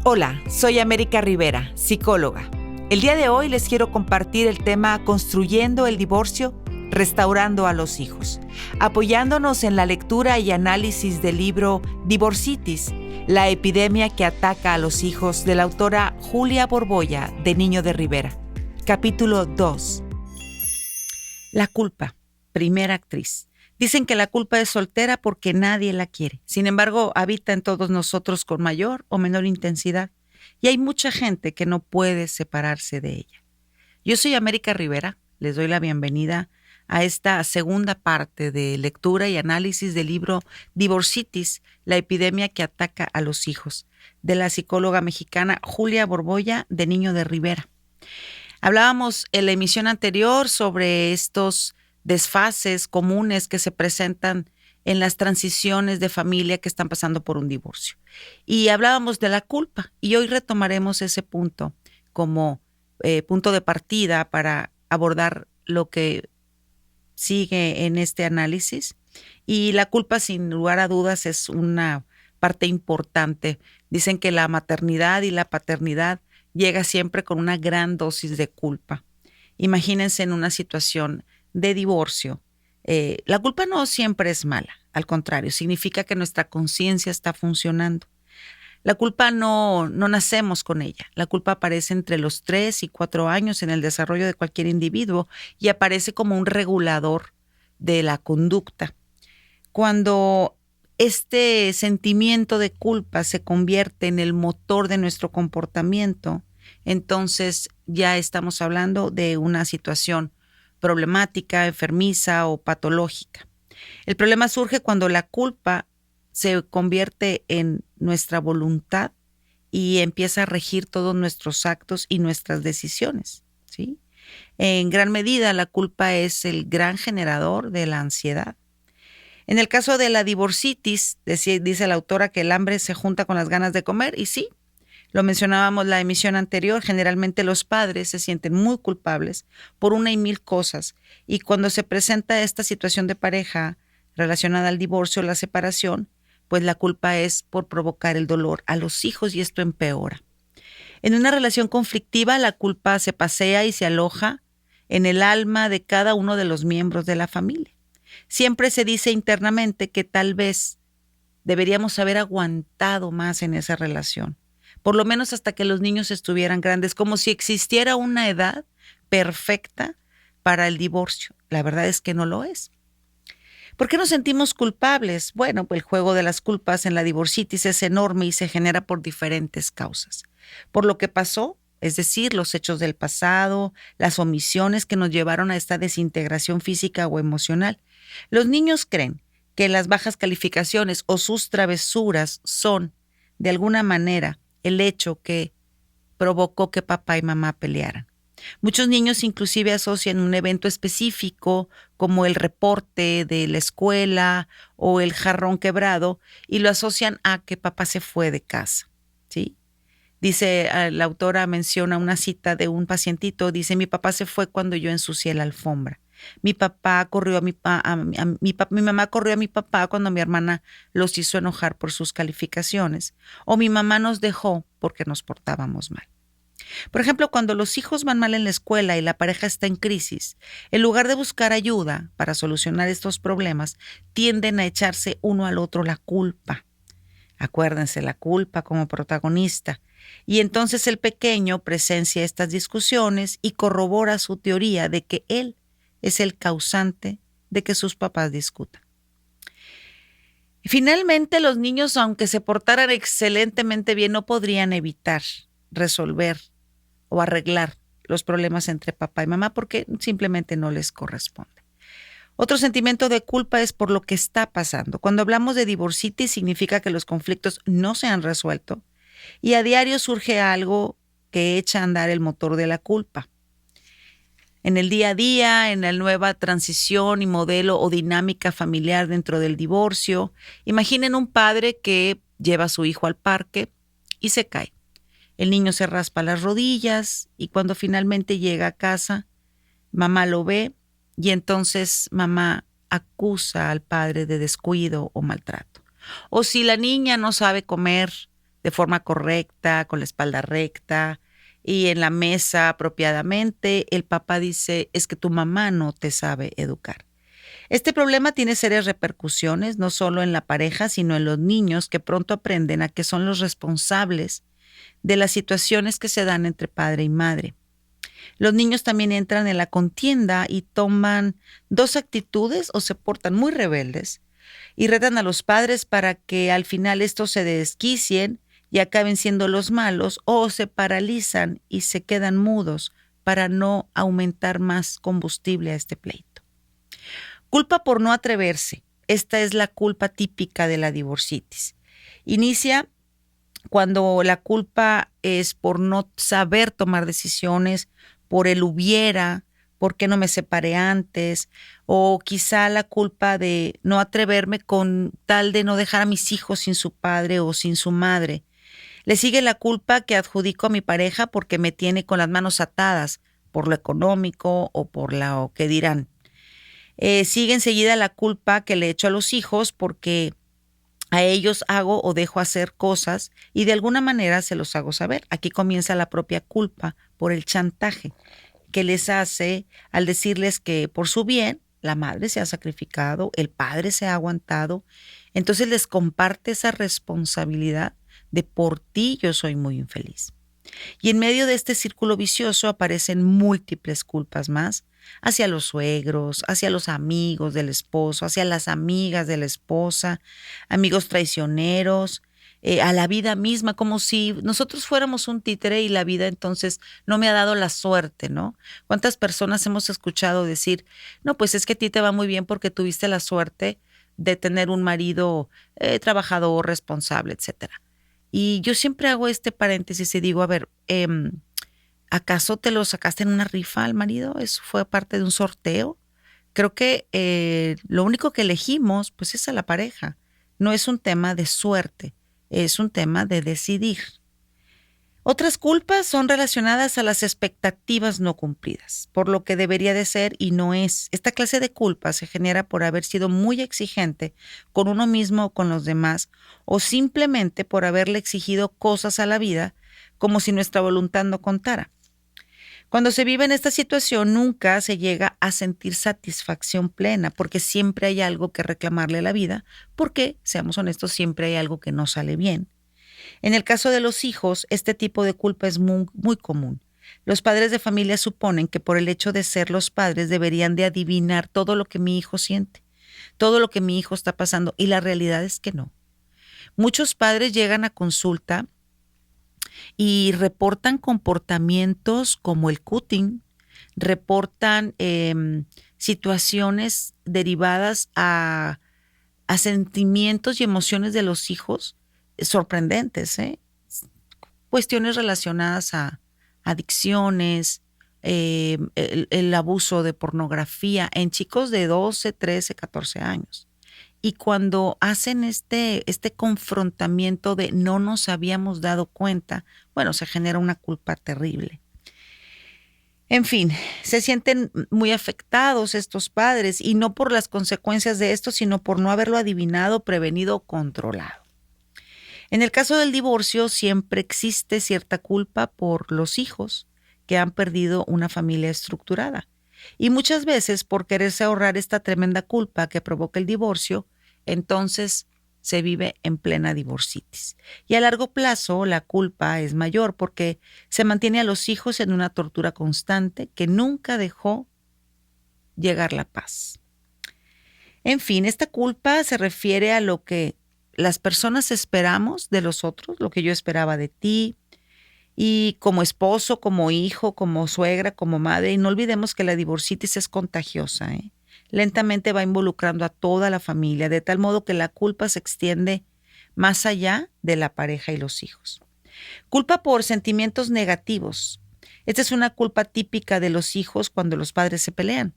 Hola, soy América Rivera, psicóloga. El día de hoy les quiero compartir el tema Construyendo el divorcio, restaurando a los hijos, apoyándonos en la lectura y análisis del libro Divorcitis, la epidemia que ataca a los hijos, de la autora Julia Borbolla, de Niño de Rivera. Capítulo 2. La culpa, primera actriz. Dicen que la culpa es soltera porque nadie la quiere. Sin embargo, habita en todos nosotros con mayor o menor intensidad. Y hay mucha gente que no puede separarse de ella. Yo soy América Rivera. Les doy la bienvenida a esta segunda parte de lectura y análisis del libro Divorcitis, la epidemia que ataca a los hijos, de la psicóloga mexicana Julia Borbolla, de Niño de Rivera. Hablábamos en la emisión anterior sobre estos desfases comunes que se presentan en las transiciones de familia que están pasando por un divorcio. Y hablábamos de la culpa, y hoy retomaremos ese punto como punto de partida para abordar lo que sigue en este análisis. Y la culpa, sin lugar a dudas, es una parte importante. Dicen que la maternidad y la paternidad llega siempre con una gran dosis de culpa. Imagínense en una situación de divorcio. La culpa no siempre es mala, al contrario, significa que nuestra conciencia está funcionando. La culpa no nacemos con ella. La culpa aparece entre los 3 y 4 años en el desarrollo de cualquier individuo y aparece como un regulador de la conducta. Cuando este sentimiento de culpa se convierte en el motor de nuestro comportamiento, entonces ya estamos hablando de una situación problemática, enfermiza o patológica. El problema surge cuando la culpa se convierte en nuestra voluntad y empieza a regir todos nuestros actos y nuestras decisiones, ¿sí? En gran medida, la culpa es el gran generador de la ansiedad. En el caso de la divorcitis, dice la autora que el hambre se junta con las ganas de comer, y sí, lo mencionábamos en la emisión anterior, generalmente los padres se sienten muy culpables por una y mil cosas, y cuando se presenta esta situación de pareja relacionada al divorcio o la separación, pues la culpa es por provocar el dolor a los hijos, y esto empeora. En una relación conflictiva, la culpa se pasea y se aloja en el alma de cada uno de los miembros de la familia. Siempre se dice internamente que tal vez deberíamos haber aguantado más en esa relación, por lo menos hasta que los niños estuvieran grandes, como si existiera una edad perfecta para el divorcio. La verdad es que no lo es. ¿Por qué nos sentimos culpables? Bueno, pues el juego de las culpas en la divorcitis es enorme y se genera por diferentes causas. Por lo que pasó, es decir, los hechos del pasado, las omisiones que nos llevaron a esta desintegración física o emocional. Los niños creen que las bajas calificaciones o sus travesuras son, de alguna manera, el hecho que provocó que papá y mamá pelearan. Muchos niños inclusive asocian un evento específico como el reporte de la escuela o el jarrón quebrado y lo asocian a que papá se fue de casa, ¿sí? Dice, la autora menciona una cita de un pacientito, dice: mi papá se fue cuando yo ensucié la alfombra. Mi papá corrió a mi mamá corrió a mi papá cuando mi hermana los hizo enojar por sus calificaciones. O mi mamá nos dejó porque nos portábamos mal. Por ejemplo, cuando los hijos van mal en la escuela y la pareja está en crisis, en lugar de buscar ayuda para solucionar estos problemas, tienden a echarse uno al otro la culpa. Acuérdense, la culpa como protagonista. Y entonces el pequeño presencia estas discusiones y corrobora su teoría de que él es el causante de que sus papás discutan. Finalmente, los niños, aunque se portaran excelentemente bien, no podrían evitar resolver o arreglar los problemas entre papá y mamá porque simplemente no les corresponde. Otro sentimiento de culpa es por lo que está pasando. Cuando hablamos de divorcitis, significa que los conflictos no se han resuelto y a diario surge algo que echa a andar el motor de la culpa. En el día a día, en la nueva transición y modelo o dinámica familiar dentro del divorcio, imaginen un padre que lleva a su hijo al parque y se cae. El niño se raspa las rodillas y cuando finalmente llega a casa, mamá lo ve y entonces mamá acusa al padre de descuido o maltrato. O si la niña no sabe comer, de forma correcta, con la espalda recta y en la mesa apropiadamente, el papá dice, es que tu mamá no te sabe educar. Este problema tiene serias repercusiones, no solo en la pareja, sino en los niños que pronto aprenden a que son los responsables de las situaciones que se dan entre padre y madre. Los niños también entran en la contienda y toman dos actitudes o se portan muy rebeldes y retan a los padres para que al final estos se desquicien y acaben siendo los malos, o se paralizan y se quedan mudos para no aumentar más combustible a este pleito. Culpa por no atreverse. Esta es la culpa típica de la divorcitis. Inicia cuando la culpa es por no saber tomar decisiones, por el hubiera, por qué no me separé antes, o quizá la culpa de no atreverme con tal de no dejar a mis hijos sin su padre o sin su madre. Le sigue la culpa que adjudico a mi pareja porque me tiene con las manos atadas por lo económico o por lo que dirán. Sigue enseguida la culpa que le echo a los hijos porque a ellos hago o dejo hacer cosas y de alguna manera se los hago saber. Aquí comienza la propia culpa por el chantaje que les hace al decirles que por su bien la madre se ha sacrificado, el padre se ha aguantado. Entonces les comparte esa responsabilidad de por ti yo soy muy infeliz. Y en medio de este círculo vicioso aparecen múltiples culpas más hacia los suegros, hacia los amigos del esposo, hacia las amigas de la esposa, amigos traicioneros, a la vida misma, como si nosotros fuéramos un títere y la vida entonces no me ha dado la suerte, ¿no? ¿Cuántas personas hemos escuchado decir, no, pues es que a ti te va muy bien porque tuviste la suerte de tener un marido trabajador, responsable, etcétera? Y yo siempre hago este paréntesis y digo, a ver, ¿acaso te lo sacaste en una rifa al marido? ¿Eso fue parte de un sorteo? Creo que lo único que elegimos, pues, es a la pareja. No es un tema de suerte, es un tema de decidir. Otras culpas son relacionadas a las expectativas no cumplidas, por lo que debería de ser y no es. Esta clase de culpa se genera por haber sido muy exigente con uno mismo o con los demás, o simplemente por haberle exigido cosas a la vida como si nuestra voluntad no contara. Cuando se vive en esta situación nunca se llega a sentir satisfacción plena porque siempre hay algo que reclamarle a la vida, porque, seamos honestos, siempre hay algo que no sale bien. En el caso de los hijos, este tipo de culpa es muy, muy común. Los padres de familia suponen que por el hecho de ser los padres deberían de adivinar todo lo que mi hijo siente, todo lo que mi hijo está pasando, y la realidad es que no. Muchos padres llegan a consulta y reportan comportamientos como el cutting, reportan situaciones derivadas a sentimientos y emociones de los hijos sorprendentes, cuestiones relacionadas a adicciones, el abuso de pornografía en chicos de 12, 13, 14 años. Y cuando hacen este confrontamiento de no nos habíamos dado cuenta, bueno, se genera una culpa terrible. En fin, se sienten muy afectados estos padres y no por las consecuencias de esto, sino por no haberlo adivinado, prevenido o controlado. En el caso del divorcio siempre existe cierta culpa por los hijos que han perdido una familia estructurada. Y muchas veces por quererse ahorrar esta tremenda culpa que provoca el divorcio, entonces se vive en plena divorcitis. Y a largo plazo la culpa es mayor porque se mantiene a los hijos en una tortura constante que nunca dejó llegar la paz. En fin, esta culpa se refiere a lo que las personas esperamos de los otros, lo que yo esperaba de ti, y como esposo, como hijo, como suegra, como madre. Y no olvidemos que la divorcitis es contagiosa, Lentamente va involucrando a toda la familia, de tal modo que la culpa se extiende más allá de la pareja y los hijos. Culpa por sentimientos negativos. Esta es una culpa típica de los hijos cuando los padres se pelean.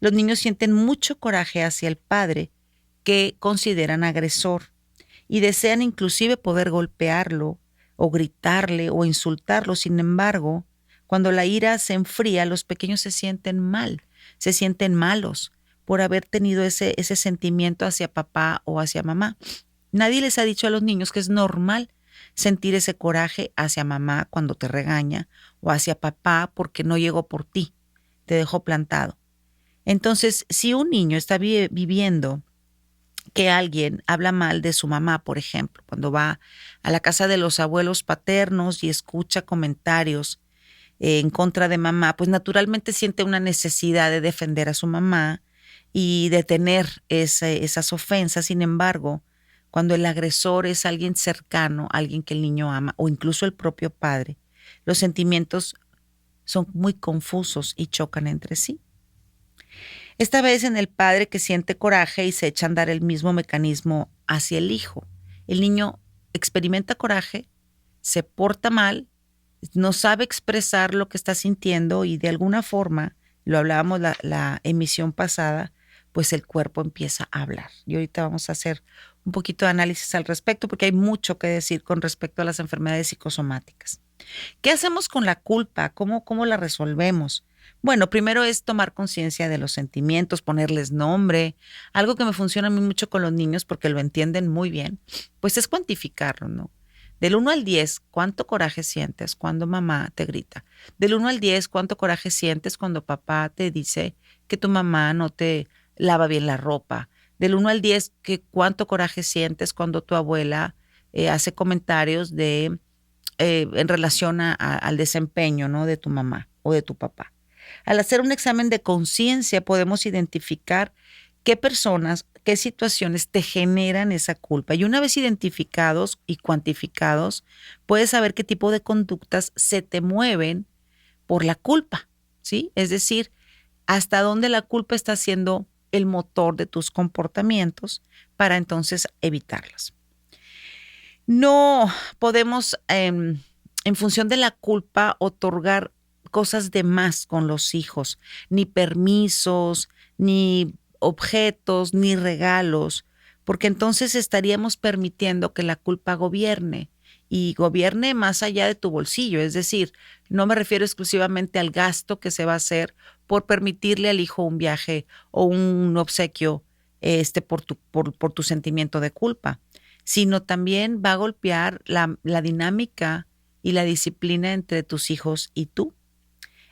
Los niños sienten mucho coraje hacia el padre que consideran agresor y desean inclusive poder golpearlo o gritarle o insultarlo. Sin embargo, cuando la ira se enfría, los pequeños se sienten mal, se sienten malos por haber tenido ese sentimiento hacia papá o hacia mamá. Nadie les ha dicho a los niños que es normal sentir ese coraje hacia mamá cuando te regaña o hacia papá porque no llegó por ti, te dejó plantado. Entonces, si un niño está viviendo que alguien habla mal de su mamá, por ejemplo, cuando va a la casa de los abuelos paternos y escucha comentarios en contra de mamá, pues naturalmente siente una necesidad de defender a su mamá y detener esas ofensas. Sin embargo, cuando el agresor es alguien cercano, alguien que el niño ama o incluso el propio padre, los sentimientos son muy confusos y chocan entre sí. Esta vez en el padre que siente coraje y se echa a andar el mismo mecanismo hacia el hijo. El niño experimenta coraje, se porta mal, no sabe expresar lo que está sintiendo y de alguna forma, lo hablábamos la emisión pasada, pues el cuerpo empieza a hablar. Y ahorita vamos a hacer un poquito de análisis al respecto porque hay mucho que decir con respecto a las enfermedades psicosomáticas. ¿Qué hacemos con la culpa? ¿Cómo la resolvemos? Bueno, primero es tomar conciencia de los sentimientos, ponerles nombre. Algo que me funciona a mí mucho con los niños porque lo entienden muy bien, pues es cuantificarlo, ¿no? Del 1 al 10, ¿cuánto coraje sientes cuando mamá te grita? Del 1 al 10, ¿cuánto coraje sientes cuando papá te dice que tu mamá no te lava bien la ropa? Del 1 al 10, ¿cuánto coraje sientes cuando tu abuela hace comentarios en relación al desempeño, ¿no?, de tu mamá o de tu papá? Al hacer un examen de conciencia podemos identificar qué personas, qué situaciones te generan esa culpa. Y una vez identificados y cuantificados, puedes saber qué tipo de conductas se te mueven por la culpa, ¿sí? Es decir, hasta dónde la culpa está siendo el motor de tus comportamientos para entonces evitarlas. No podemos, en función de la culpa, otorgar cosas de más con los hijos, ni permisos, ni objetos, ni regalos, porque entonces estaríamos permitiendo que la culpa gobierne y gobierne más allá de tu bolsillo. Es decir, no me refiero exclusivamente al gasto que se va a hacer por permitirle al hijo un viaje o un obsequio por tu sentimiento de culpa, sino también va a golpear la dinámica y la disciplina entre tus hijos y tú.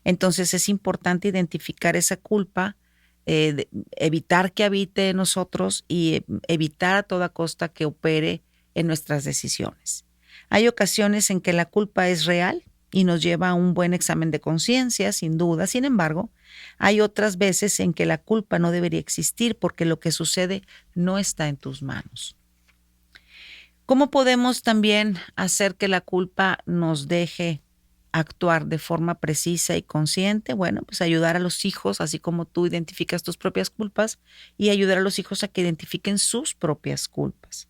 Entonces es importante identificar esa culpa, evitar que habite en nosotros y evitar a toda costa que opere en nuestras decisiones. Hay ocasiones en que la culpa es real y nos lleva a un buen examen de conciencia, sin duda. Sin embargo, hay otras veces en que la culpa no debería existir porque lo que sucede no está en tus manos. ¿Cómo podemos también hacer que la culpa nos deje actuar de forma precisa y consciente? Bueno, pues ayudar a los hijos, así como tú identificas tus propias culpas, y ayudar a los hijos a que identifiquen sus propias culpas.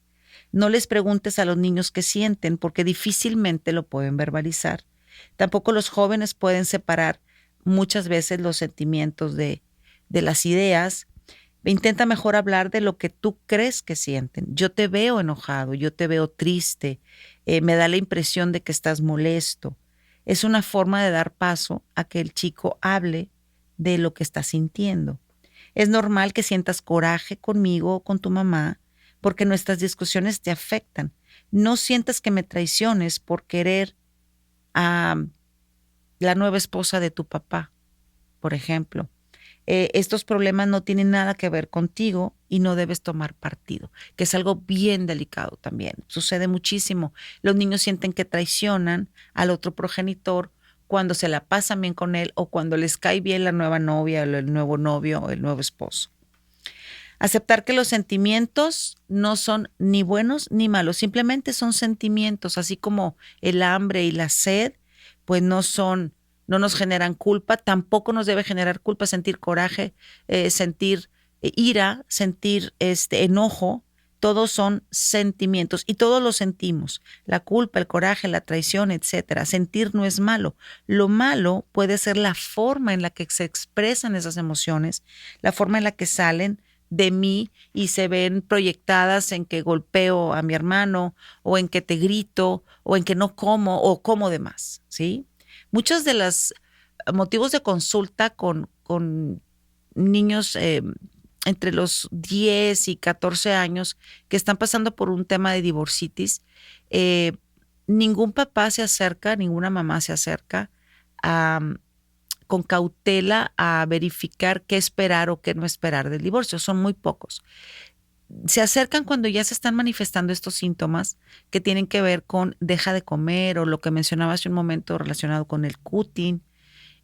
No les preguntes a los niños qué sienten porque difícilmente lo pueden verbalizar. Tampoco los jóvenes pueden separar muchas veces los sentimientos de las ideas. Intenta mejor hablar de lo que tú crees que sienten. Yo te veo enojado, yo te veo triste, me da la impresión de que estás molesto. Es una forma de dar paso a que el chico hable de lo que está sintiendo. Es normal que sientas coraje conmigo o con tu mamá porque nuestras discusiones te afectan. No sientas que me traiciones por querer a la nueva esposa de tu papá, por ejemplo. Estos problemas no tienen nada que ver contigo y no debes tomar partido, que es algo bien delicado también. Sucede muchísimo. Los niños sienten que traicionan al otro progenitor cuando se la pasan bien con él o cuando les cae bien la nueva novia, o el nuevo novio o el nuevo esposo. Aceptar que los sentimientos no son ni buenos ni malos, simplemente son sentimientos, así como el hambre y la sed, pues no nos generan culpa, tampoco nos debe generar culpa sentir coraje, sentir ira, sentir enojo. Todos son sentimientos y todos los sentimos. La culpa, el coraje, la traición, etcétera. Sentir no es malo. Lo malo puede ser la forma en la que se expresan esas emociones, la forma en la que salen de mí y se ven proyectadas en que golpeo a mi hermano o en que te grito o en que no como o como de más, ¿sí? Muchos de los motivos de consulta con niños entre los 10 y 14 años que están pasando por un tema de divorcitis, ningún papá se acerca, ninguna mamá se acerca a, con cautela a verificar qué esperar o qué no esperar del divorcio. Son muy pocos. Se acercan cuando ya se están manifestando estos síntomas que tienen que ver con deja de comer o lo que mencionaba hace un momento relacionado con el cutting,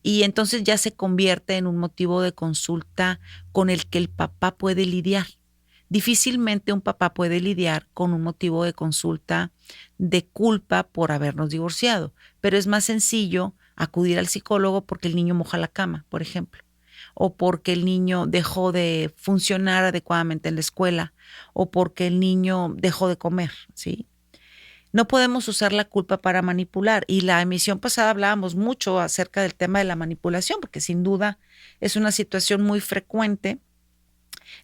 y entonces ya se convierte en un motivo de consulta con el que el papá puede lidiar. Difícilmente un papá puede lidiar con un motivo de consulta de culpa por habernos divorciado, pero es más sencillo acudir al psicólogo porque el niño moja la cama, por ejemplo, o porque el niño dejó de funcionar adecuadamente en la escuela, o porque el niño dejó de comer, ¿sí? No podemos usar la culpa para manipular. Y la emisión pasada hablábamos mucho acerca del tema de la manipulación, porque sin duda es una situación muy frecuente.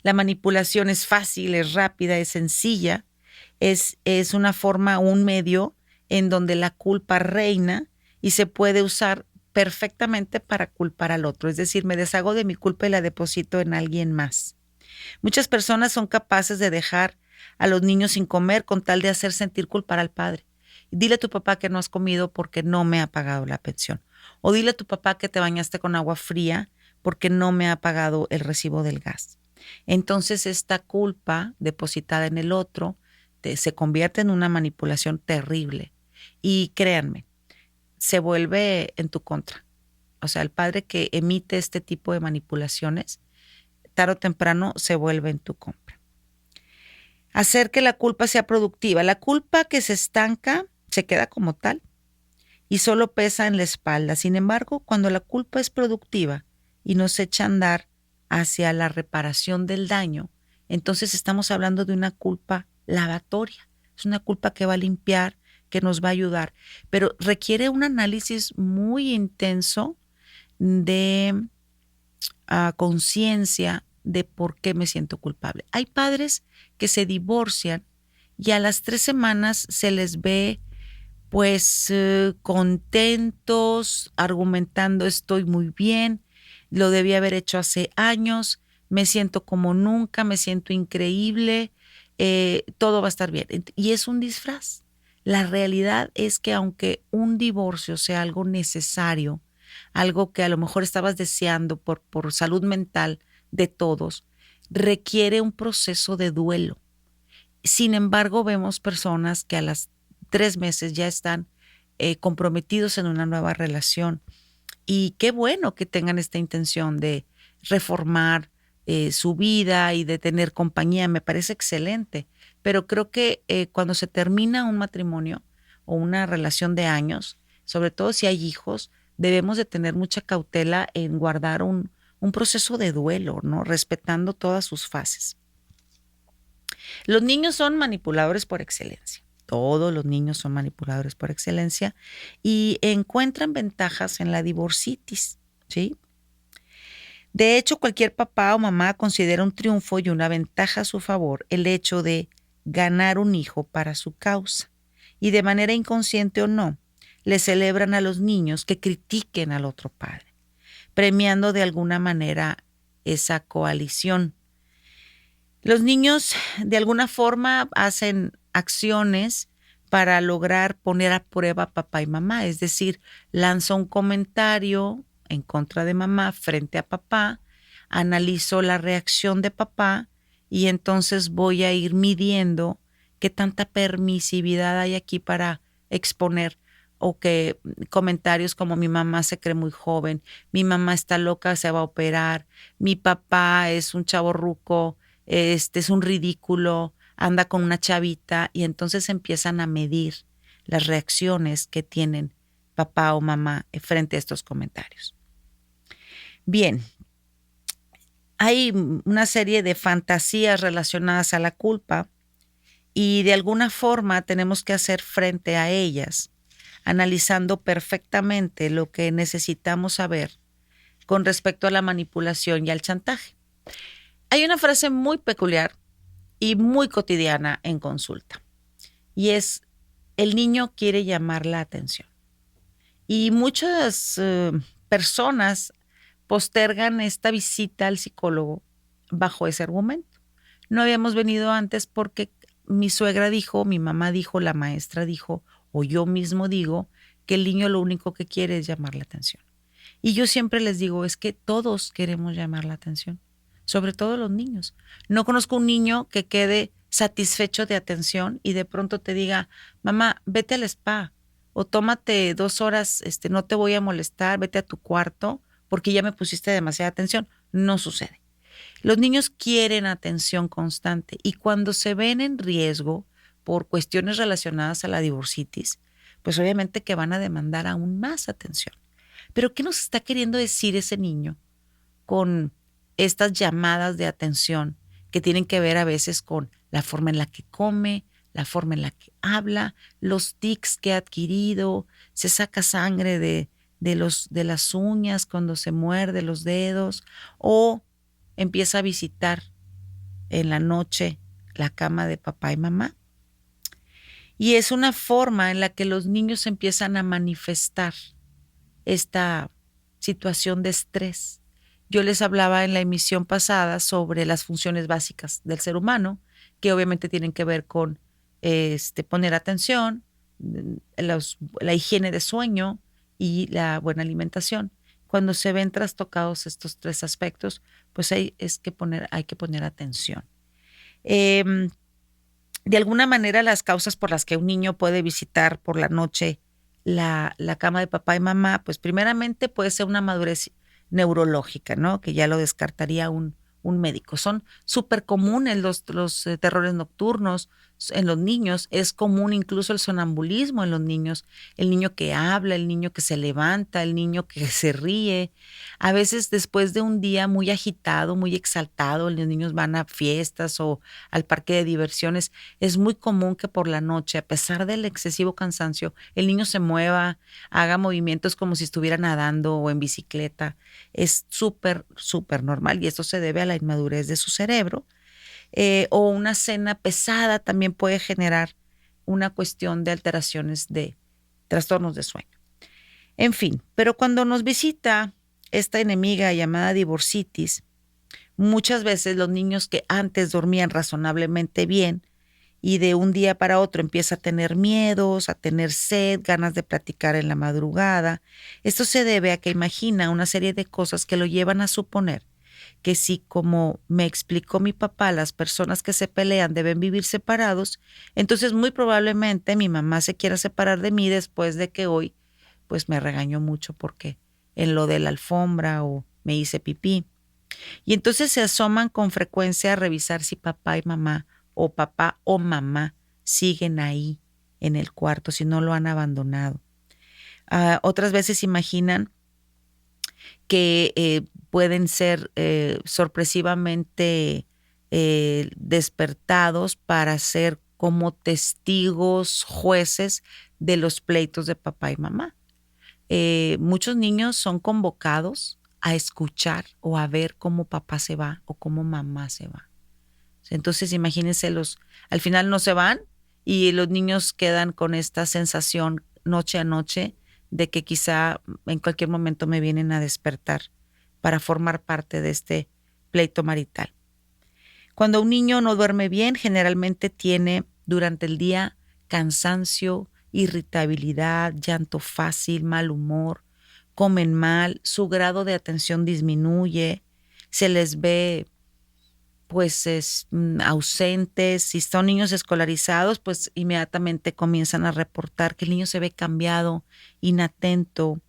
La manipulación es fácil, es rápida, es sencilla, es una forma, un medio en donde la culpa reina y se puede usar perfectamente para culpar al otro. Es decir, me deshago de mi culpa y la deposito en alguien más. Muchas personas son capaces de dejar a los niños sin comer con tal de hacer sentir culpar al padre. Dile a tu papá que no has comido porque no me ha pagado la pensión. O dile a tu papá que te bañaste con agua fría porque no me ha pagado el recibo del gas. Entonces esta culpa depositada en el otro se convierte en una manipulación terrible. Y créanme, se vuelve en tu contra. O sea, el padre que emite este tipo de manipulaciones, tarde o temprano se vuelve en tu contra. Hacer que la culpa sea productiva. La culpa que se estanca se queda como tal y solo pesa en la espalda. Sin embargo, cuando la culpa es productiva y nos echa a andar hacia la reparación del daño, entonces estamos hablando de una culpa lavatoria. Es una culpa que va a limpiar, que nos va a ayudar, pero requiere un análisis muy intenso de conciencia de por qué me siento culpable. Hay padres que se divorcian y a las 3 semanas se les ve pues contentos, argumentando estoy muy bien, lo debí haber hecho hace años, me siento como nunca, me siento increíble, todo va a estar bien. Y es un disfraz. La realidad es que aunque un divorcio sea algo necesario, algo que a lo mejor estabas deseando por salud mental de todos, requiere un proceso de duelo. Sin embargo, vemos personas que a las 3 meses ya están comprometidos en una nueva relación. Y qué bueno que tengan esta intención de reformar su vida y de tener compañía. Me parece excelente. Pero creo que cuando se termina un matrimonio o una relación de años, sobre todo si hay hijos, debemos de tener mucha cautela en guardar un proceso de duelo, ¿no? Respetando todas sus fases. Los niños son manipuladores por excelencia. Todos los niños son manipuladores por excelencia y encuentran ventajas en la divorcitis, ¿sí? De hecho, cualquier papá o mamá considera un triunfo y una ventaja a su favor el hecho de ganar un hijo para su causa. Y de manera inconsciente o no, le celebran a los niños que critiquen al otro padre, premiando de alguna manera esa coalición. Los niños de alguna forma hacen acciones para lograr poner a prueba a papá y mamá, es decir, lanzo un comentario en contra de mamá frente a papá, analizo la reacción de papá y entonces voy a ir midiendo qué tanta permisividad hay aquí para exponer o que comentarios como mi mamá se cree muy joven, mi mamá está loca, se va a operar, mi papá es un chavorruco, es un ridículo, anda con una chavita y entonces empiezan a medir las reacciones que tienen papá o mamá frente a estos comentarios. Bien, hay una serie de fantasías relacionadas a la culpa y de alguna forma tenemos que hacer frente a ellas, analizando perfectamente lo que necesitamos saber con respecto a la manipulación y al chantaje. Hay una frase muy peculiar y muy cotidiana en consulta y es: el niño quiere llamar la atención. Y muchas personas postergan esta visita al psicólogo bajo ese argumento. No habíamos venido antes porque mi suegra dijo, mi mamá dijo, la maestra dijo o yo mismo digo que el niño lo único que quiere es llamar la atención. Y yo siempre les digo, es que todos queremos llamar la atención, sobre todo los niños. No conozco un niño que quede satisfecho de atención y de pronto te diga, mamá, vete al spa o tómate 2 horas, no te voy a molestar, vete a tu cuarto porque ya me pusiste demasiada atención. No sucede. Los niños quieren atención constante y cuando se ven en riesgo por cuestiones relacionadas a la divorcitis, pues obviamente que van a demandar aún más atención. Pero ¿qué nos está queriendo decir ese niño con estas llamadas de atención que tienen que ver a veces con la forma en la que come, la forma en la que habla, los tics que ha adquirido, se saca sangre de las uñas cuando se muerde los dedos o empieza a visitar en la noche la cama de papá y mamá? Y es una forma en la que los niños empiezan a manifestar esta situación de estrés. Yo les hablaba en la emisión pasada sobre las funciones básicas del ser humano, que obviamente tienen que ver con poner atención, la higiene de sueño y la buena alimentación. Cuando se ven trastocados estos 3 aspectos, pues hay que poner atención. De alguna manera, las causas por las que un niño puede visitar por la noche la cama de papá y mamá, pues primeramente puede ser una madurez neurológica, ¿no? Que ya lo descartaría un médico. Son súper comunes los terrores nocturnos en los niños. Es común incluso el sonambulismo en los niños. El niño que habla, el niño que se levanta, el niño que se ríe. A veces después de un día muy agitado, muy exaltado, los niños van a fiestas o al parque de diversiones. Es muy común que por la noche, a pesar del excesivo cansancio, el niño se mueva, haga movimientos como si estuviera nadando o en bicicleta. Es súper, súper normal y esto se debe a la inmadurez de su cerebro. O una cena pesada también puede generar una cuestión de alteraciones de trastornos de sueño. En fin, pero cuando nos visita esta enemiga llamada divorcitis, muchas veces los niños que antes dormían razonablemente bien y de un día para otro empieza a tener miedos, a tener sed, ganas de platicar en la madrugada. Esto se debe a que imagina una serie de cosas que lo llevan a suponer que si, como me explicó mi papá, las personas que se pelean deben vivir separados, entonces muy probablemente mi mamá se quiera separar de mí después de que hoy pues me regañó mucho porque en lo de la alfombra o me hice pipí. Y entonces se asoman con frecuencia a revisar si papá y mamá o papá o mamá siguen ahí en el cuarto, si no lo han abandonado. Otras veces imaginan que pueden ser sorpresivamente despertados para ser como testigos, jueces de los pleitos de papá y mamá. Muchos niños son convocados a escuchar o a ver cómo papá se va o cómo mamá se va. Entonces imagínense, al final no se van y los niños quedan con esta sensación noche a noche de que quizá en cualquier momento me vienen a despertar para formar parte de este pleito marital. Cuando un niño no duerme bien, generalmente tiene durante el día cansancio, irritabilidad, llanto fácil, mal humor, comen mal, su grado de atención disminuye, se les ve pues ausentes. Si son niños escolarizados, pues inmediatamente comienzan a reportar que el niño se ve cambiado, inatento.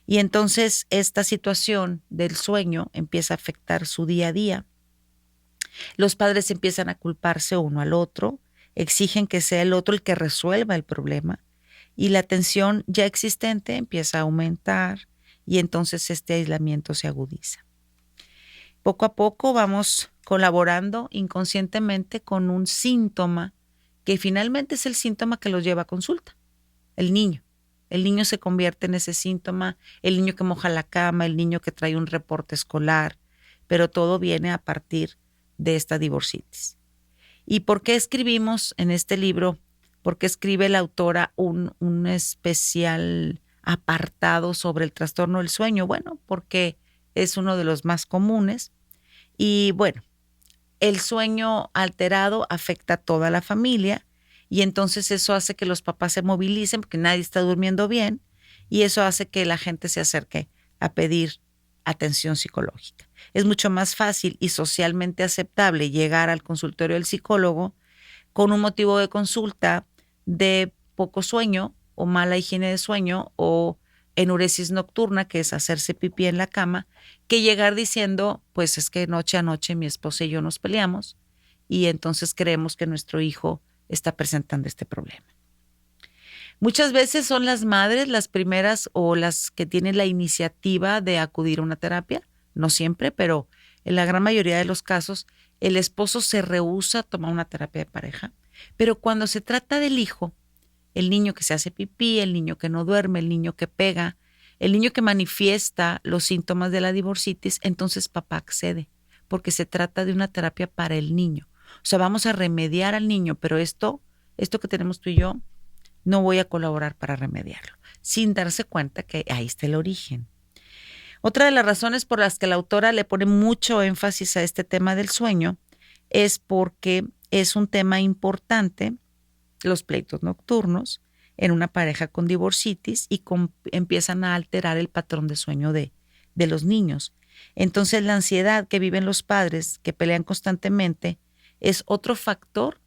Y entonces esta situación del sueño empieza a afectar su día a día. Los padres empiezan a culparse uno al otro, exigen que sea el otro el que resuelva el problema y la tensión ya existente empieza a aumentar y entonces este aislamiento se agudiza. Poco a poco vamos colaborando inconscientemente con un síntoma que finalmente es el síntoma que los lleva a consulta, el niño. El niño se convierte en ese síntoma, el niño que moja la cama, el niño que trae un reporte escolar, pero todo viene a partir de esta divorcitis. ¿Y por qué escribimos en este libro? ¿Por qué escribe la autora un especial apartado sobre el trastorno del sueño? Bueno, porque es uno de los más comunes y bueno, el sueño alterado afecta a toda la familia y entonces eso hace que los papás se movilicen porque nadie está durmiendo bien y eso hace que la gente se acerque a pedir atención psicológica. Es mucho más fácil y socialmente aceptable llegar al consultorio del psicólogo con un motivo de consulta de poco sueño o mala higiene de sueño o enuresis nocturna, que es hacerse pipí en la cama, que llegar diciendo, pues es que noche a noche mi esposa y yo nos peleamos y entonces creemos que nuestro hijo está presentando este problema. Muchas veces son las madres las primeras o las que tienen la iniciativa de acudir a una terapia, no siempre, pero en la gran mayoría de los casos el esposo se rehúsa a tomar una terapia de pareja, pero cuando se trata del hijo, el niño que se hace pipí, el niño que no duerme, el niño que pega, el niño que manifiesta los síntomas de la divorcitis, entonces papá accede, porque se trata de una terapia para el niño. O sea, vamos a remediar al niño, pero esto que tenemos tú y yo, no voy a colaborar para remediarlo, sin darse cuenta que ahí está el origen. Otra de las razones por las que la autora le pone mucho énfasis a este tema del sueño es porque es un tema importante, los pleitos nocturnos, en una pareja con divorcitis y empiezan a alterar el patrón de sueño de los niños. Entonces la ansiedad que viven los padres que pelean constantemente es otro factor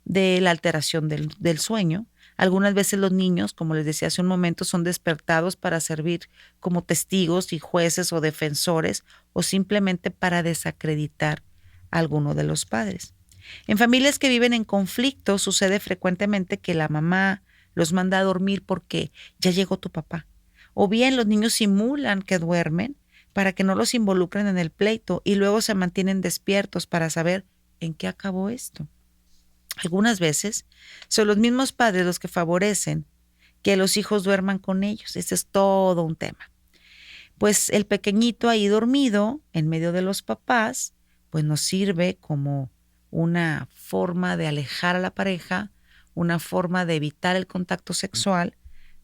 de la alteración del sueño. Algunas veces los niños, como les decía hace un momento, son despertados para servir como testigos y jueces o defensores o simplemente para desacreditar a alguno de los padres. En familias que viven en conflicto sucede frecuentemente que la mamá los manda a dormir porque ya llegó tu papá. O bien los niños simulan que duermen para que no los involucren en el pleito y luego se mantienen despiertos para saber en qué acabó esto. Algunas veces son los mismos padres los que favorecen que los hijos duerman con ellos. Este es todo un tema. Pues el pequeñito ahí dormido en medio de los papás, pues nos sirve como una forma de alejar a la pareja, una forma de evitar el contacto sexual,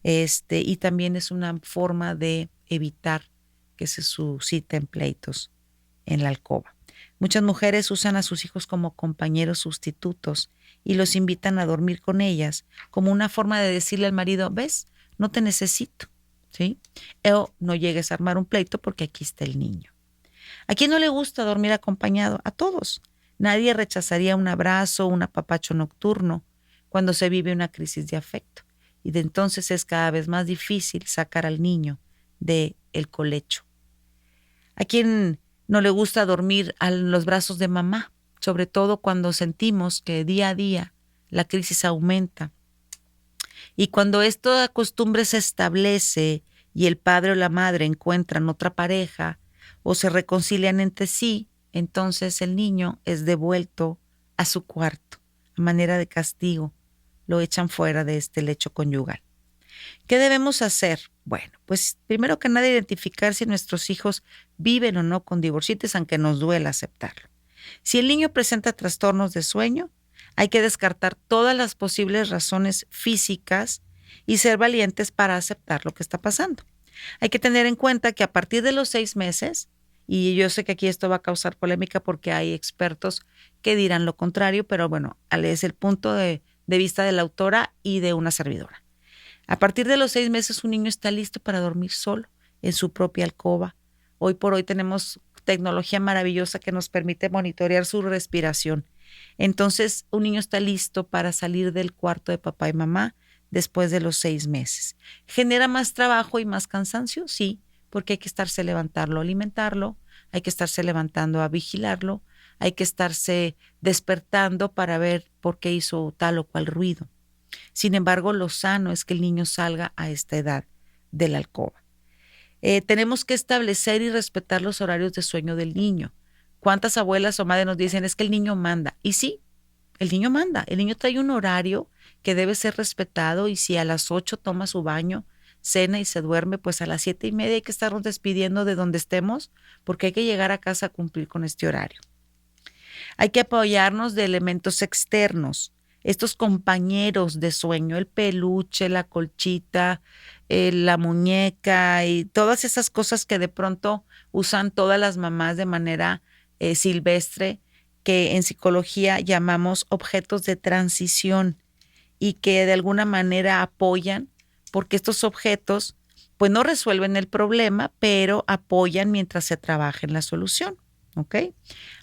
y también es una forma de evitar que se susciten pleitos en la alcoba. Muchas mujeres usan a sus hijos como compañeros sustitutos y los invitan a dormir con ellas como una forma de decirle al marido, ¿ves? No te necesito, ¿sí? O no llegues a armar un pleito porque aquí está el niño. ¿A quién no le gusta dormir acompañado? A todos. Nadie rechazaría un abrazo o un apapacho nocturno cuando se vive una crisis de afecto. Y de entonces es cada vez más difícil sacar al niño del colecho. ¿A quién no le gusta dormir a los brazos de mamá? Sobre todo cuando sentimos que día a día la crisis aumenta. Y cuando esta costumbre se establece y el padre o la madre encuentran otra pareja o se reconcilian entre sí, entonces el niño es devuelto a su cuarto a manera de castigo. Lo echan fuera de este lecho conyugal. ¿Qué debemos hacer? Bueno, pues primero que nada identificar si nuestros hijos viven o no con divorcitis, aunque nos duela aceptarlo. Si el niño presenta trastornos de sueño, hay que descartar todas las posibles razones físicas y ser valientes para aceptar lo que está pasando. Hay que tener en cuenta que a partir de los 6 meses, y yo sé que aquí esto va a causar polémica porque hay expertos que dirán lo contrario, pero bueno, es el punto de vista de la autora y de una servidora. A partir de los 6 meses un niño está listo para dormir solo en su propia alcoba. Hoy por hoy tenemos tecnología maravillosa que nos permite monitorear su respiración. Entonces un niño está listo para salir del cuarto de papá y mamá después de los 6 meses. ¿Genera más trabajo y más cansancio? Sí, porque hay que estarse levantando a alimentarlo, hay que estarse levantando a vigilarlo, hay que estarse despertando para ver por qué hizo tal o cual ruido. Sin embargo, lo sano es que el niño salga a esta edad de la alcoba. Tenemos que establecer y respetar los horarios de sueño del niño. ¿Cuántas abuelas o madres nos dicen es que el niño manda? Y sí, el niño manda. El niño trae un horario que debe ser respetado y si a las 8 toma su baño, cena y se duerme, pues a las 7:30 hay que estarnos despidiendo de donde estemos porque hay que llegar a casa a cumplir con este horario. Hay que apoyarnos de elementos externos. Estos compañeros de sueño, el peluche, la colchita, la muñeca y todas esas cosas que de pronto usan todas las mamás de manera silvestre, que en psicología llamamos objetos de transición. y que de alguna manera apoyan, porque estos objetos pues no resuelven el problema, pero apoyan mientras se trabaja en la solución. ¿Ok?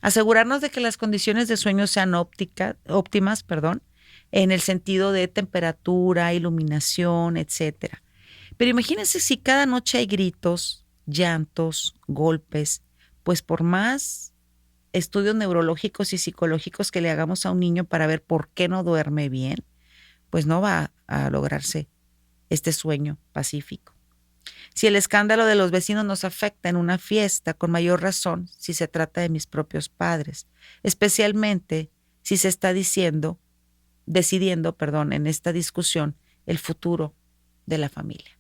Asegurarnos de que las condiciones de sueño sean óptimas, en el sentido de temperatura, iluminación, etcétera. Pero imagínense si cada noche hay gritos, llantos, golpes, pues por más estudios neurológicos y psicológicos que le hagamos a un niño para ver por qué no duerme bien, pues no va a lograrse este sueño pacífico. Si el escándalo de los vecinos nos afecta en una fiesta, con mayor razón si se trata de mis propios padres, especialmente si se está decidiendo, en esta discusión el futuro de la familia.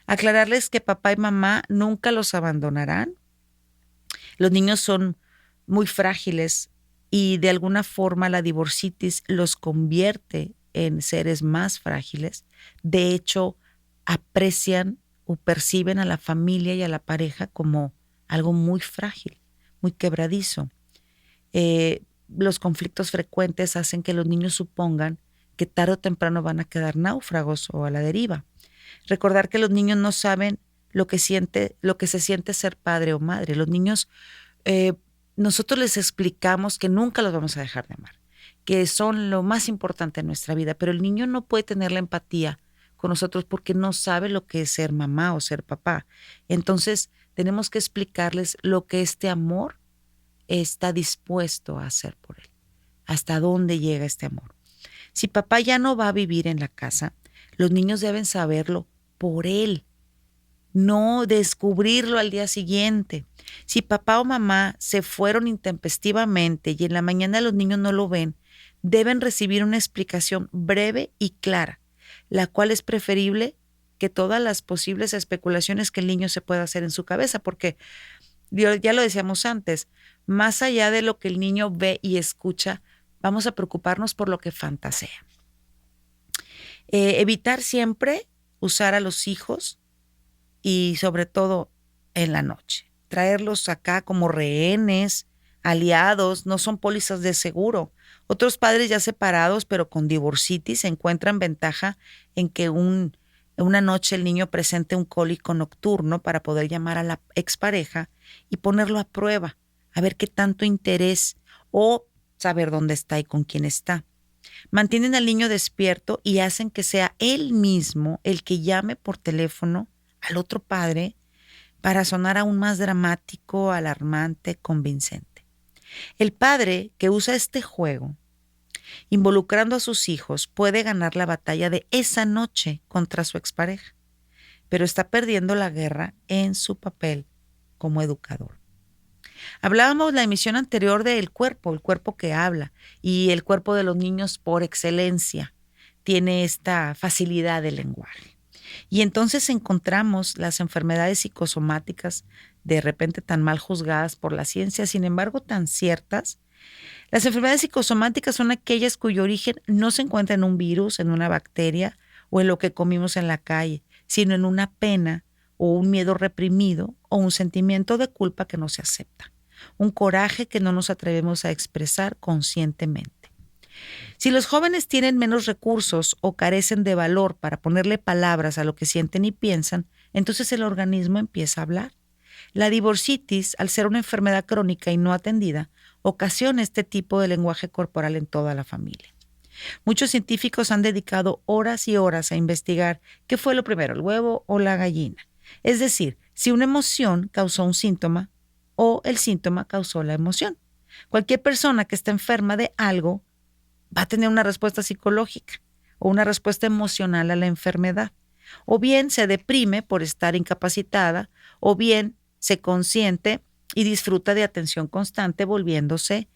Aclararles que papá y mamá nunca los abandonarán. Los niños son muy frágiles y de alguna forma la divorcitis los convierte en seres más frágiles. De hecho, aprecian o perciben a la familia y a la pareja como algo muy frágil, muy quebradizo. Los conflictos frecuentes hacen que los niños supongan que tarde o temprano van a quedar náufragos o a la deriva. Recordar que los niños no saben lo que se siente ser padre o madre. Los niños, nosotros les explicamos que nunca los vamos a dejar de amar, que son lo más importante en nuestra vida, pero el niño no puede tener la empatía con nosotros porque no sabe lo que es ser mamá o ser papá. Entonces tenemos que explicarles lo que este amor está dispuesto a hacer por él, hasta dónde llega este amor. Si papá ya no va a vivir en la casa, los niños deben saberlo por él, no descubrirlo al día siguiente. Si papá o mamá se fueron intempestivamente y en la mañana los niños no lo ven, deben recibir una explicación breve y clara, la cual es preferible que todas las posibles especulaciones que el niño se pueda hacer en su cabeza, porque ya lo decíamos antes, más allá de lo que el niño ve y escucha, vamos a preocuparnos por lo que fantasea. Evitar siempre usar a los hijos y sobre todo en la noche. Traerlos acá como rehenes, aliados, no son pólizas de seguro. Otros padres ya separados pero con divorcitis encuentran ventaja en que una noche el niño presente un cólico nocturno para poder llamar a la expareja y ponerlo a prueba, a ver qué tanto interés o saber dónde está y con quién está. Mantienen al niño despierto y hacen que sea él mismo el que llame por teléfono al otro padre para sonar aún más dramático, alarmante, convincente. El padre que usa este juego, involucrando a sus hijos, puede ganar la batalla de esa noche contra su expareja, pero está perdiendo la guerra en su papel como educador. Hablábamos la emisión anterior del cuerpo, el cuerpo que habla, y el cuerpo de los niños por excelencia tiene esta facilidad de lenguaje. Y entonces encontramos las enfermedades psicosomáticas de repente tan mal juzgadas por la ciencia, sin embargo tan ciertas. Las enfermedades psicosomáticas son aquellas cuyo origen no se encuentra en un virus, en una bacteria o en lo que comimos en la calle, sino en una pena o un miedo reprimido o un sentimiento de culpa que no se acepta, un coraje que no nos atrevemos a expresar conscientemente. Si los jóvenes tienen menos recursos o carecen de valor para ponerle palabras a lo que sienten y piensan, entonces el organismo empieza a hablar. La divorcitis, al ser una enfermedad crónica y no atendida, ocasiona este tipo de lenguaje corporal en toda la familia. Muchos científicos han dedicado horas y horas a investigar qué fue lo primero, el huevo o la gallina. Es decir, si una emoción causó un síntoma o el síntoma causó la emoción. Cualquier persona que esté enferma de algo va a tener una respuesta psicológica o una respuesta emocional a la enfermedad. O bien se deprime por estar incapacitada, o bien se consiente y disfruta de atención constante volviéndose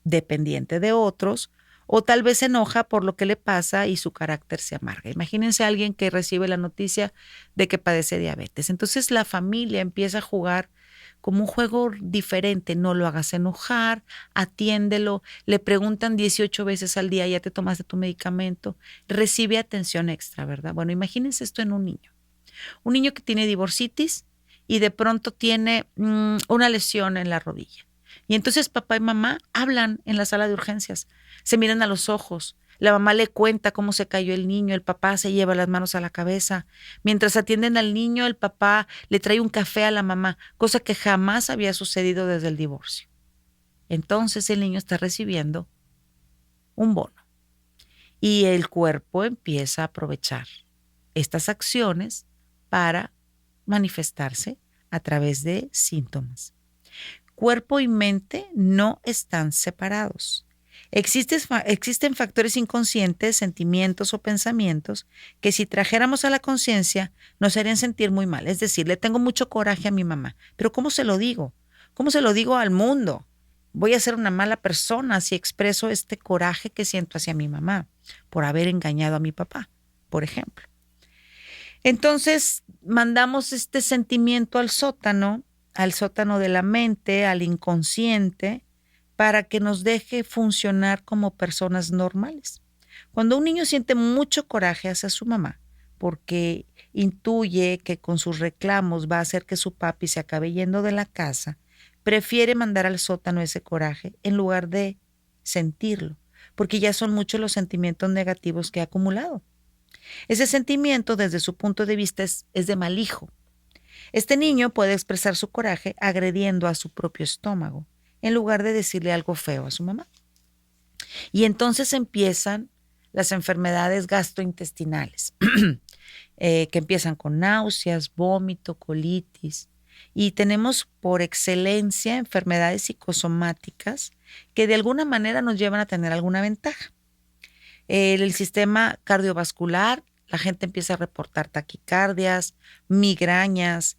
dependiente de otros, o tal vez se enoja por lo que le pasa y su carácter se amarga. Imagínense a alguien que recibe la noticia de que padece diabetes. Entonces la familia empieza a jugar como un juego diferente. No lo hagas enojar, atiéndelo. Le preguntan 18 veces al día, ¿ya te tomaste tu medicamento? Recibe atención extra, ¿verdad? Bueno, imagínense esto en un niño. Un niño que tiene divorcitis y de pronto tiene una lesión en la rodilla. Y entonces papá y mamá hablan en la sala de urgencias, se miran a los ojos, La mamá le cuenta cómo se cayó el niño, el papá se lleva las manos a la cabeza. Mientras atienden al niño, el papá le trae un café a la mamá, cosa que jamás había sucedido desde el divorcio. Entonces el niño está recibiendo un bono y el cuerpo empieza a aprovechar estas acciones para manifestarse a través de síntomas. Cuerpo y mente no están separados. Existen factores inconscientes, sentimientos o pensamientos que si trajéramos a la conciencia nos harían sentir muy mal. Es decir, le tengo mucho coraje a mi mamá, pero ¿cómo se lo digo? ¿Cómo se lo digo al mundo? Voy a ser una mala persona si expreso este coraje que siento hacia mi mamá por haber engañado a mi papá, por ejemplo. Entonces mandamos este sentimiento al sótano de la mente, al inconsciente, para que nos deje funcionar como personas normales. Cuando un niño siente mucho coraje hacia su mamá, porque intuye que con sus reclamos va a hacer que su papi se acabe yendo de la casa, prefiere mandar al sótano ese coraje en lugar de sentirlo, porque ya son muchos los sentimientos negativos que ha acumulado. Ese sentimiento, desde su punto de vista, es de mal hijo. Este niño puede expresar su coraje agrediendo a su propio estómago, en lugar de decirle algo feo a su mamá. Y entonces empiezan las enfermedades gastrointestinales, que empiezan con náuseas, vómito, colitis. Y tenemos por excelencia enfermedades psicosomáticas que de alguna manera nos llevan a tener alguna ventaja. El sistema cardiovascular, la gente empieza a reportar taquicardias, migrañas,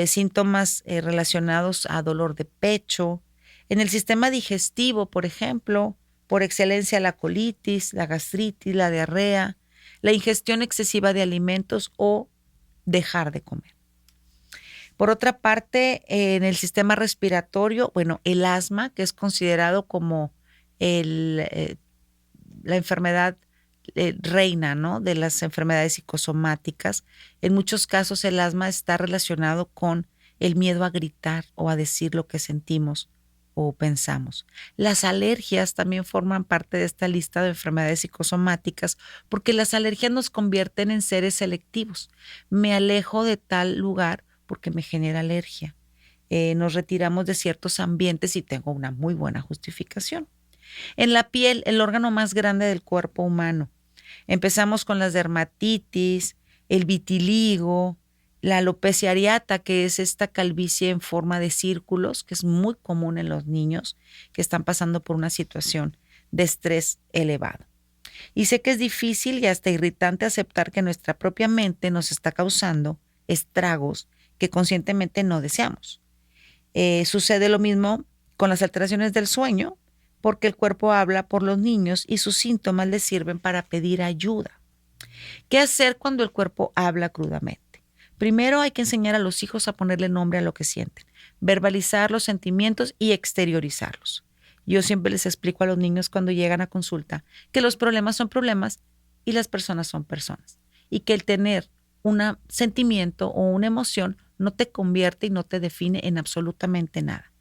síntomas relacionados a dolor de pecho. En el sistema digestivo, por ejemplo, por excelencia la colitis, la gastritis, la diarrea, la ingestión excesiva de alimentos o dejar de comer. Por otra parte, en el sistema respiratorio, el asma, que es considerado como la enfermedad reina, ¿no?, de las enfermedades psicosomáticas. En muchos casos el asma está relacionado con el miedo a gritar o a decir lo que sentimos o pensamos. Las alergias también forman parte de esta lista de enfermedades psicosomáticas porque las alergias nos convierten en seres selectivos. Me alejo de tal lugar porque me genera alergia. Nos retiramos de ciertos ambientes y tengo una muy buena justificación. En la piel, el órgano más grande del cuerpo humano. Empezamos con las dermatitis, el vitiligo, la alopecia areata, que es esta calvicie en forma de círculos, que es muy común en los niños que están pasando por una situación de estrés elevado. Y sé que es difícil y hasta irritante aceptar que nuestra propia mente nos está causando estragos que conscientemente no deseamos. Sucede lo mismo con las alteraciones del sueño, porque el cuerpo habla por los niños y sus síntomas les sirven para pedir ayuda. ¿Qué hacer cuando el cuerpo habla crudamente? Primero hay que enseñar a los hijos a ponerle nombre a lo que sienten, verbalizar los sentimientos y exteriorizarlos. Yo siempre les explico a los niños cuando llegan a consulta que los problemas son problemas y las personas son personas, y que el tener un sentimiento o una emoción no te convierte y no te define en absolutamente nada.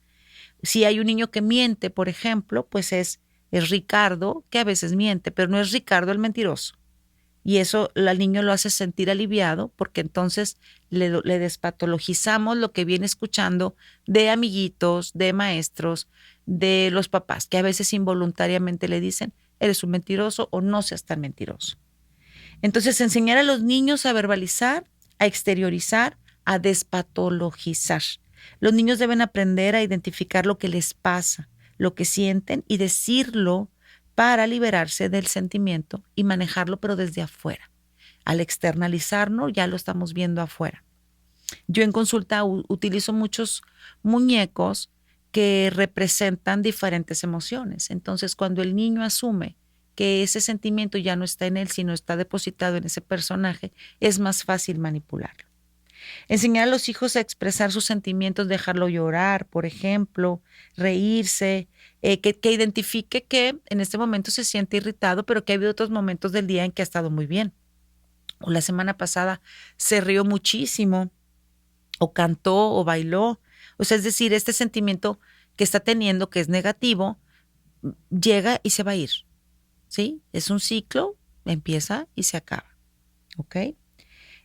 Si hay un niño que miente, por ejemplo, pues es Ricardo, que a veces miente, pero no es Ricardo el mentiroso. Y eso al niño lo hace sentir aliviado porque entonces le despatologizamos lo que viene escuchando de amiguitos, de maestros, de los papás, que a veces involuntariamente le dicen, eres un mentiroso o no seas tan mentiroso. Entonces, enseñar a los niños a verbalizar, a exteriorizar, a despatologizar. Los niños deben aprender a identificar lo que les pasa, lo que sienten y decirlo para liberarse del sentimiento y manejarlo, pero desde afuera. Al externalizarlo, ya lo estamos viendo afuera. Yo en consulta utilizo muchos muñecos que representan diferentes emociones. Entonces, cuando el niño asume que ese sentimiento ya no está en él, sino está depositado en ese personaje, es más fácil manipularlo. Enseñar a los hijos a expresar sus sentimientos, dejarlo llorar, por ejemplo, reírse, que identifique que en este momento se siente irritado, pero que ha habido otros momentos del día en que ha estado muy bien. O la semana pasada se rió muchísimo, o cantó, o bailó. O sea, es decir, este sentimiento que está teniendo, que es negativo, llega y se va a ir. ¿sí? Es un ciclo, empieza y se acaba, ¿ok?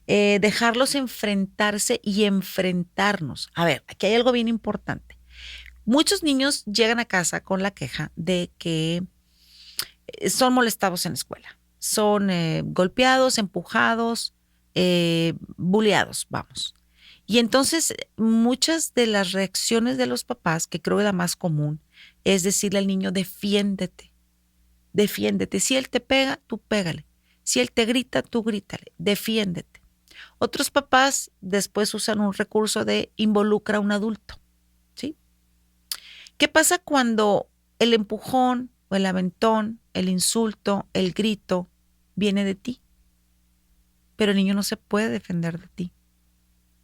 Dejarlos enfrentarse y enfrentarnos. A ver, aquí hay algo bien importante. Muchos niños llegan a casa con la queja de que son molestados en la escuela. Son golpeados, empujados, bulleados, vamos. Y entonces muchas de las reacciones de los papás, que creo que la más común, es decirle al niño, defiéndete, defiéndete. Si él te pega, tú pégale. Si él te grita, tú grítale, defiéndete. Otros papás después usan un recurso de involucra a un adulto, ¿sí? ¿Qué pasa cuando el empujón o el aventón, el insulto, el grito viene de ti? Pero el niño no se puede defender de ti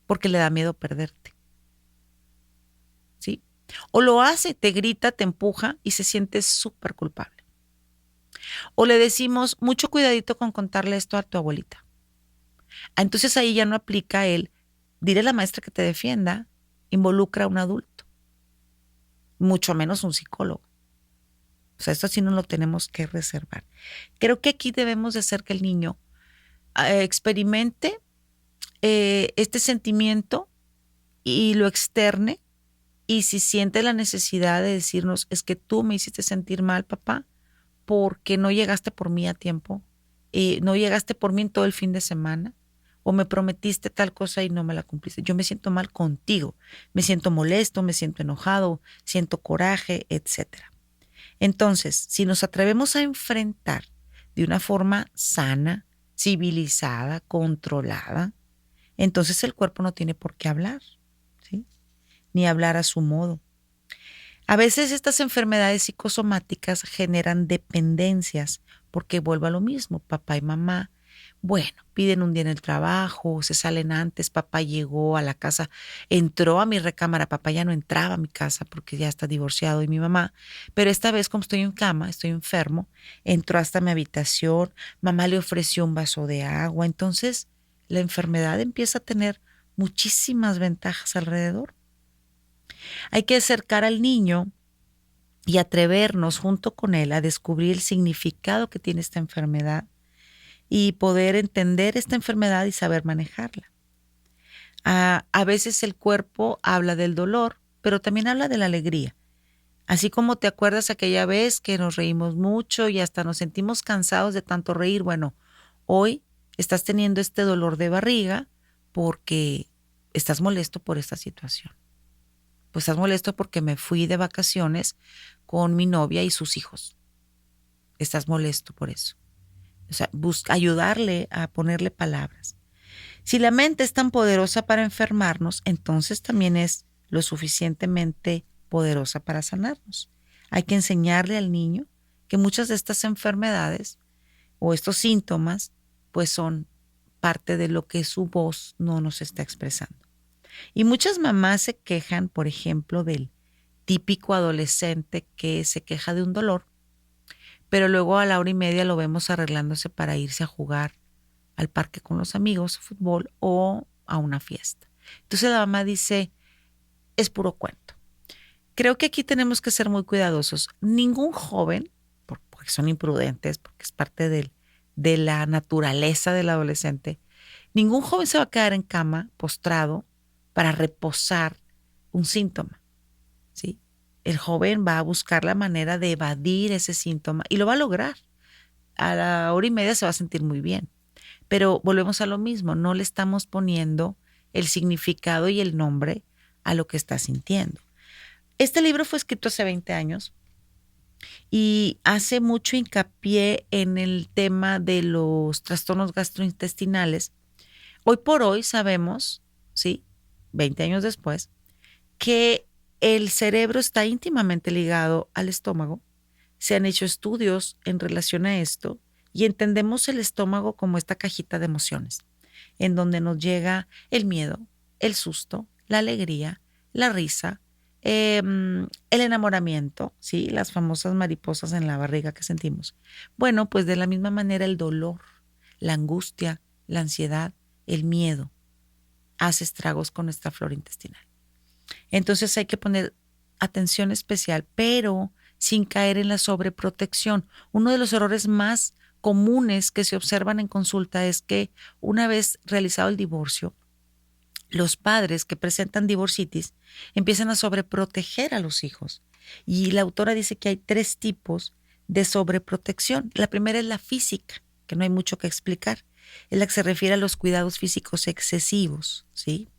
porque le da miedo perderte, ¿sí? O lo hace, te grita, te empuja y se siente súper culpable. O le decimos, mucho cuidadito con contarle esto a tu abuelita. Entonces ahí ya no aplica el, dile a la maestra que te defienda, involucra a un adulto, mucho menos un psicólogo. O sea, esto sí no lo tenemos que reservar. Creo que aquí debemos de hacer que el niño experimente este sentimiento y lo externe. Y si siente la necesidad de decirnos, es que tú me hiciste sentir mal, papá, porque no llegaste por mí a tiempo, no llegaste por mí en todo el fin de semana, o me prometiste tal cosa y no me la cumpliste. Yo me siento mal contigo, me siento molesto, me siento enojado, siento coraje, etcétera. Entonces, si nos atrevemos a enfrentar de una forma sana, civilizada, controlada, entonces el cuerpo no tiene por qué hablar, ¿sí? Ni hablar a su modo. A veces estas enfermedades psicosomáticas generan dependencias porque vuelvo a lo mismo, papá y mamá, bueno, piden un día en el trabajo, se salen antes, papá llegó a la casa, entró a mi recámara, papá ya no entraba a mi casa porque ya está divorciado y mi mamá, pero esta vez como estoy en cama, estoy enfermo, entró hasta mi habitación, mamá le ofreció un vaso de agua, entonces la enfermedad empieza a tener muchísimas ventajas alrededor. Hay que acercar al niño y atrevernos junto con él a descubrir el significado que tiene esta enfermedad y poder entender esta enfermedad y saber manejarla. A veces el cuerpo habla del dolor, pero también habla de la alegría. Así como te acuerdas aquella vez que nos reímos mucho y hasta nos sentimos cansados de tanto reír, bueno, hoy estás teniendo este dolor de barriga porque estás molesto por esta situación. Pues estás molesto porque me fui de vacaciones con mi novia y sus hijos. Estás molesto por eso. O sea, busca ayudarle a ponerle palabras. Si la mente es tan poderosa para enfermarnos, entonces también es lo suficientemente poderosa para sanarnos. Hay que enseñarle al niño que muchas de estas enfermedades o estos síntomas pues son parte de lo que su voz no nos está expresando. Y muchas mamás se quejan, por ejemplo, del típico adolescente que se queja de un dolor, pero luego a la hora y media lo vemos arreglándose para irse a jugar al parque con los amigos, fútbol o a una fiesta. Entonces la mamá dice, es puro cuento. Creo que aquí tenemos que ser muy cuidadosos. Ningún joven, porque son imprudentes, porque es parte de la naturaleza del adolescente, ningún joven se va a quedar en cama postrado para reposar un síntoma, ¿sí? El joven va a buscar la manera de evadir ese síntoma y lo va a lograr. A la hora y media se va a sentir muy bien. Pero volvemos a lo mismo, no le estamos poniendo el significado y el nombre a lo que está sintiendo. Este libro fue escrito hace 20 años y hace mucho hincapié en el tema de los trastornos gastrointestinales. Hoy por hoy sabemos, ¿sí? 20 años después, que el cerebro está íntimamente ligado al estómago. Se han hecho estudios en relación a esto y entendemos el estómago como esta cajita de emociones, en donde nos llega el miedo, el susto, la alegría, la risa, el enamoramiento, ¿sí? Las famosas mariposas en la barriga que sentimos. Bueno, pues de la misma manera el dolor, la angustia, la ansiedad, el miedo hace estragos con nuestra flora intestinal. Entonces hay que poner atención especial, pero sin caer en la sobreprotección. Uno de los errores más comunes que se observan en consulta es que una vez realizado el divorcio, los padres que presentan divorcitis empiezan a sobreproteger a los hijos. Y la autora dice que hay 3 tipos de sobreprotección. La primera es la física, que no hay mucho que explicar. Es la que se refiere a los cuidados físicos excesivos, ¿sí?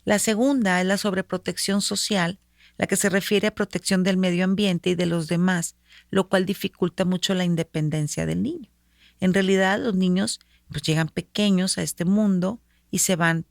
La segunda es la sobreprotección social, la que se refiere a protección del medio ambiente y de los demás, lo cual dificulta mucho la independencia del niño. En realidad, los niños pues llegan pequeños a este mundo y se van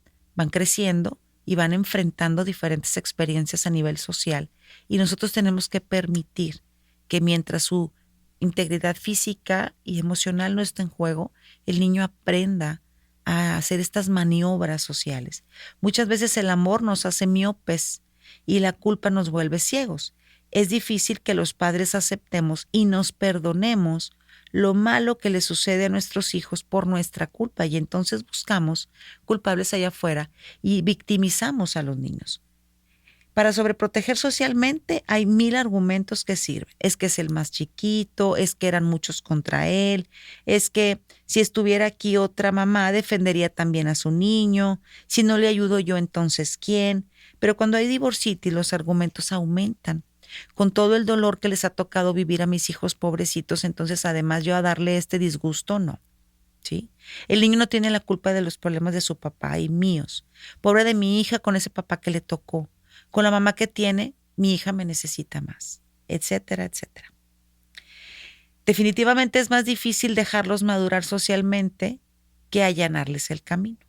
creciendo y van enfrentando diferentes experiencias a nivel social. Y nosotros tenemos que permitir que mientras su integridad física y emocional no esté en juego, el niño aprenda a hacer estas maniobras sociales. Muchas veces el amor nos hace miopes y la culpa nos vuelve ciegos. Es difícil que los padres aceptemos y nos perdonemos lo malo que le sucede a nuestros hijos por nuestra culpa, y entonces buscamos culpables allá afuera y victimizamos a los niños. Para sobreproteger socialmente hay 1000 argumentos que sirven. Es que es el más chiquito, es que eran muchos contra él, es que si estuviera aquí otra mamá defendería también a su niño, si no le ayudo yo entonces ¿quién? Pero cuando hay divorcitis los argumentos aumentan. Con todo el dolor que les ha tocado vivir a mis hijos pobrecitos, entonces además yo a darle este disgusto, no. ¿Sí? El niño no tiene la culpa de los problemas de su papá y míos. Pobre de mi hija con ese papá que le tocó. Con la mamá que tiene, mi hija me necesita más, etcétera, etcétera. Definitivamente es más difícil dejarlos madurar socialmente que allanarles el camino.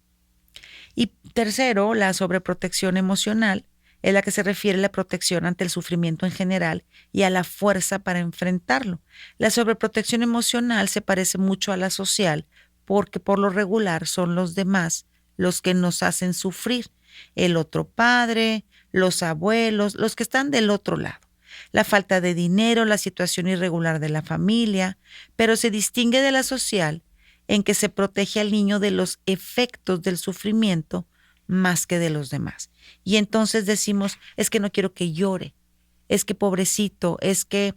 Y tercero, la sobreprotección emocional es la que se refiere a la protección ante el sufrimiento en general y a la fuerza para enfrentarlo. La sobreprotección emocional se parece mucho a la social porque por lo regular son los demás los que nos hacen sufrir. El otro padre, los abuelos, los que están del otro lado. La falta de dinero, la situación irregular de la familia, pero se distingue de la social en que se protege al niño de los efectos del sufrimiento más que de los demás. Y entonces decimos, es que no quiero que llore, es que pobrecito, es que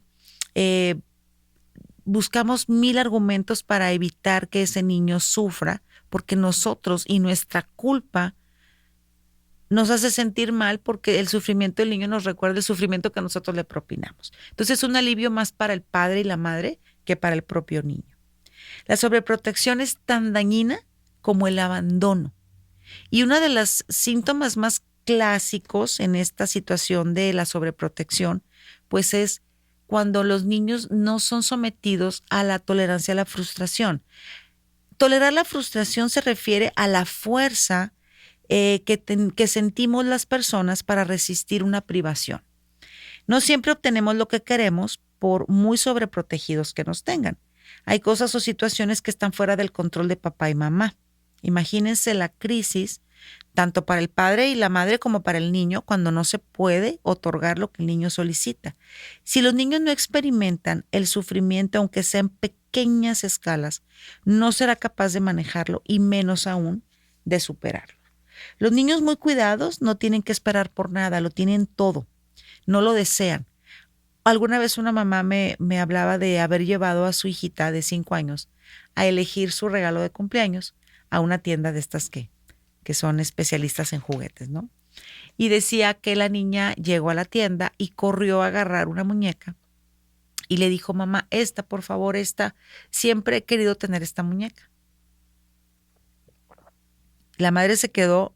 buscamos 1000 argumentos para evitar que ese niño sufra, porque nosotros y nuestra culpa nos hace sentir mal porque el sufrimiento del niño nos recuerda el sufrimiento que nosotros le propinamos. Entonces es un alivio más para el padre y la madre que para el propio niño. La sobreprotección es tan dañina como el abandono. Y uno de los síntomas más clásicos en esta situación de la sobreprotección, pues es cuando los niños no son sometidos a la tolerancia a la frustración. Tolerar la frustración se refiere a la fuerza que sentimos las personas para resistir una privación. No siempre obtenemos lo que queremos por muy sobreprotegidos que nos tengan. Hay cosas o situaciones que están fuera del control de papá y mamá. Imagínense la crisis tanto para el padre y la madre como para el niño cuando no se puede otorgar lo que el niño solicita. Si los niños no experimentan el sufrimiento, aunque sea en pequeñas escalas, no será capaz de manejarlo y menos aún de superarlo. Los niños muy cuidados no tienen que esperar por nada, lo tienen todo, no lo desean. Alguna vez una mamá me hablaba de haber llevado a su hijita de 5 años a elegir su regalo de cumpleaños a una tienda de estas que son especialistas en juguetes, ¿no? Y decía que la niña llegó a la tienda y corrió a agarrar una muñeca y le dijo, mamá, esta, por favor, esta, siempre he querido tener esta muñeca. La madre se quedó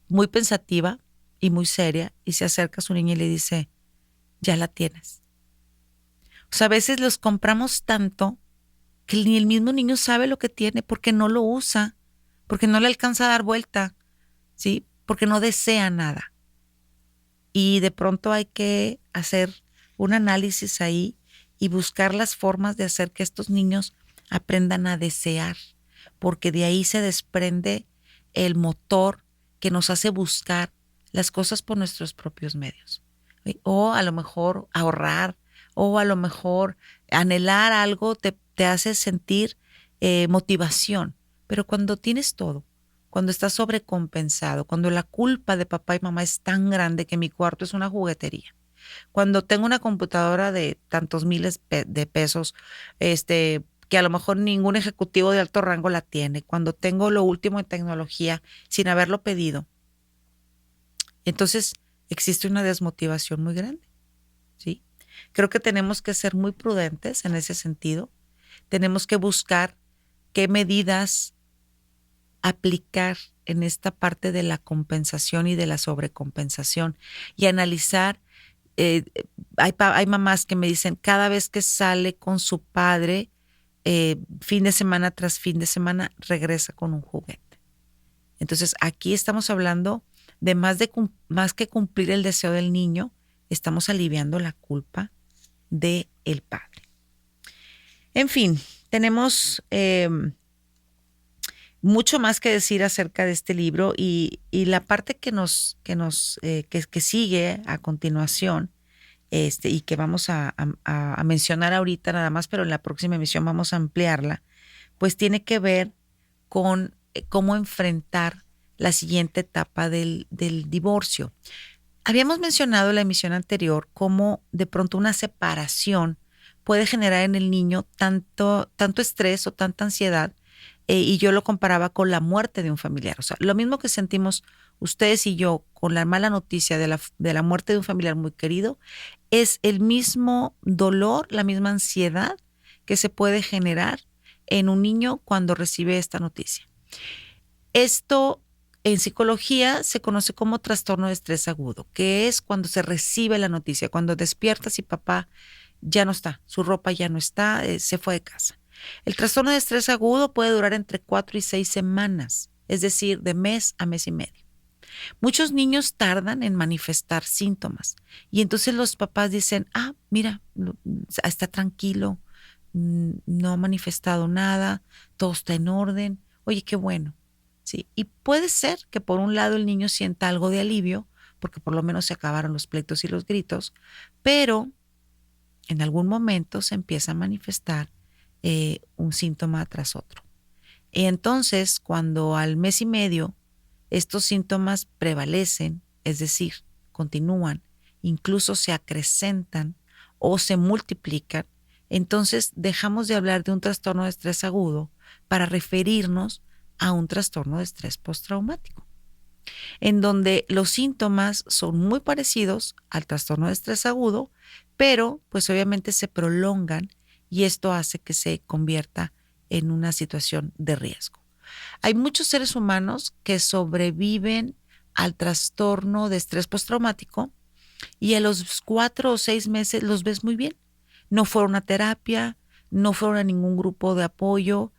muy pensativa y muy seria y se acerca a su niña y le dice, ya la tienes. O sea, a veces los compramos tanto que ni el mismo niño sabe lo que tiene porque no lo usa, porque no le alcanza a dar vuelta, ¿sí? Porque no desea nada. Y de pronto hay que hacer un análisis ahí y buscar las formas de hacer que estos niños aprendan a desear, porque de ahí se desprende el motor que nos hace buscar las cosas por nuestros propios medios. ¿Sí? O a lo mejor ahorrar, o a lo mejor anhelar algo te hace sentir motivación. Pero cuando tienes todo, cuando estás sobrecompensado, cuando la culpa de papá y mamá es tan grande que mi cuarto es una juguetería, Cuando tengo una computadora de tantos miles de pesos, que a lo mejor ningún ejecutivo de alto rango la tiene, cuando tengo lo último en tecnología sin haberlo pedido, entonces existe una desmotivación muy grande, ¿sí? Creo que tenemos que ser muy prudentes en ese sentido. Tenemos que buscar qué medidas aplicar en esta parte de la compensación y de la sobrecompensación y analizar. eh, hay mamás que me dicen, cada vez que sale con su padre, fin de semana tras fin de semana, regresa con un juguete. Entonces, aquí estamos hablando de más que cumplir el deseo del niño, estamos aliviando la culpa del padre. En fin, tenemos mucho más que decir acerca de este libro y la parte que sigue a continuación, y que vamos a mencionar ahorita nada más, pero en la próxima emisión vamos a ampliarla, pues tiene que ver con cómo enfrentar la siguiente etapa del divorcio. Habíamos mencionado en la emisión anterior cómo de pronto una separación puede generar en el niño tanto estrés o tanta ansiedad, y yo lo comparaba con la muerte de un familiar. O sea, lo mismo que sentimos ustedes y yo con la mala noticia de la muerte de un familiar muy querido, es el mismo dolor, la misma ansiedad que se puede generar en un niño cuando recibe esta noticia. Esto en psicología se conoce como trastorno de estrés agudo, que es cuando se recibe la noticia, cuando despiertas y papá ya no está, su ropa ya no está, se fue de casa. El trastorno de estrés agudo puede durar entre 4 y 6 semanas, es decir, de mes a mes y medio. Muchos niños tardan en manifestar síntomas y entonces los papás dicen, mira, está tranquilo, no ha manifestado nada, todo está en orden, oye, qué bueno. Sí, y puede ser que por un lado el niño sienta algo de alivio, porque por lo menos se acabaron los pleitos y los gritos, pero en algún momento se empieza a manifestar un síntoma tras otro. Y entonces, cuando al mes y medio estos síntomas prevalecen, es decir, continúan, incluso se acrecentan o se multiplican, entonces dejamos de hablar de un trastorno de estrés agudo para referirnos a un trastorno de estrés postraumático, en donde los síntomas son muy parecidos al trastorno de estrés agudo, pero pues obviamente se prolongan y esto hace que se convierta en una situación de riesgo. Hay muchos seres humanos que sobreviven al trastorno de estrés postraumático y a los 4 o 6 meses los ves muy bien. No fueron a terapia, no fueron a ningún grupo de apoyo,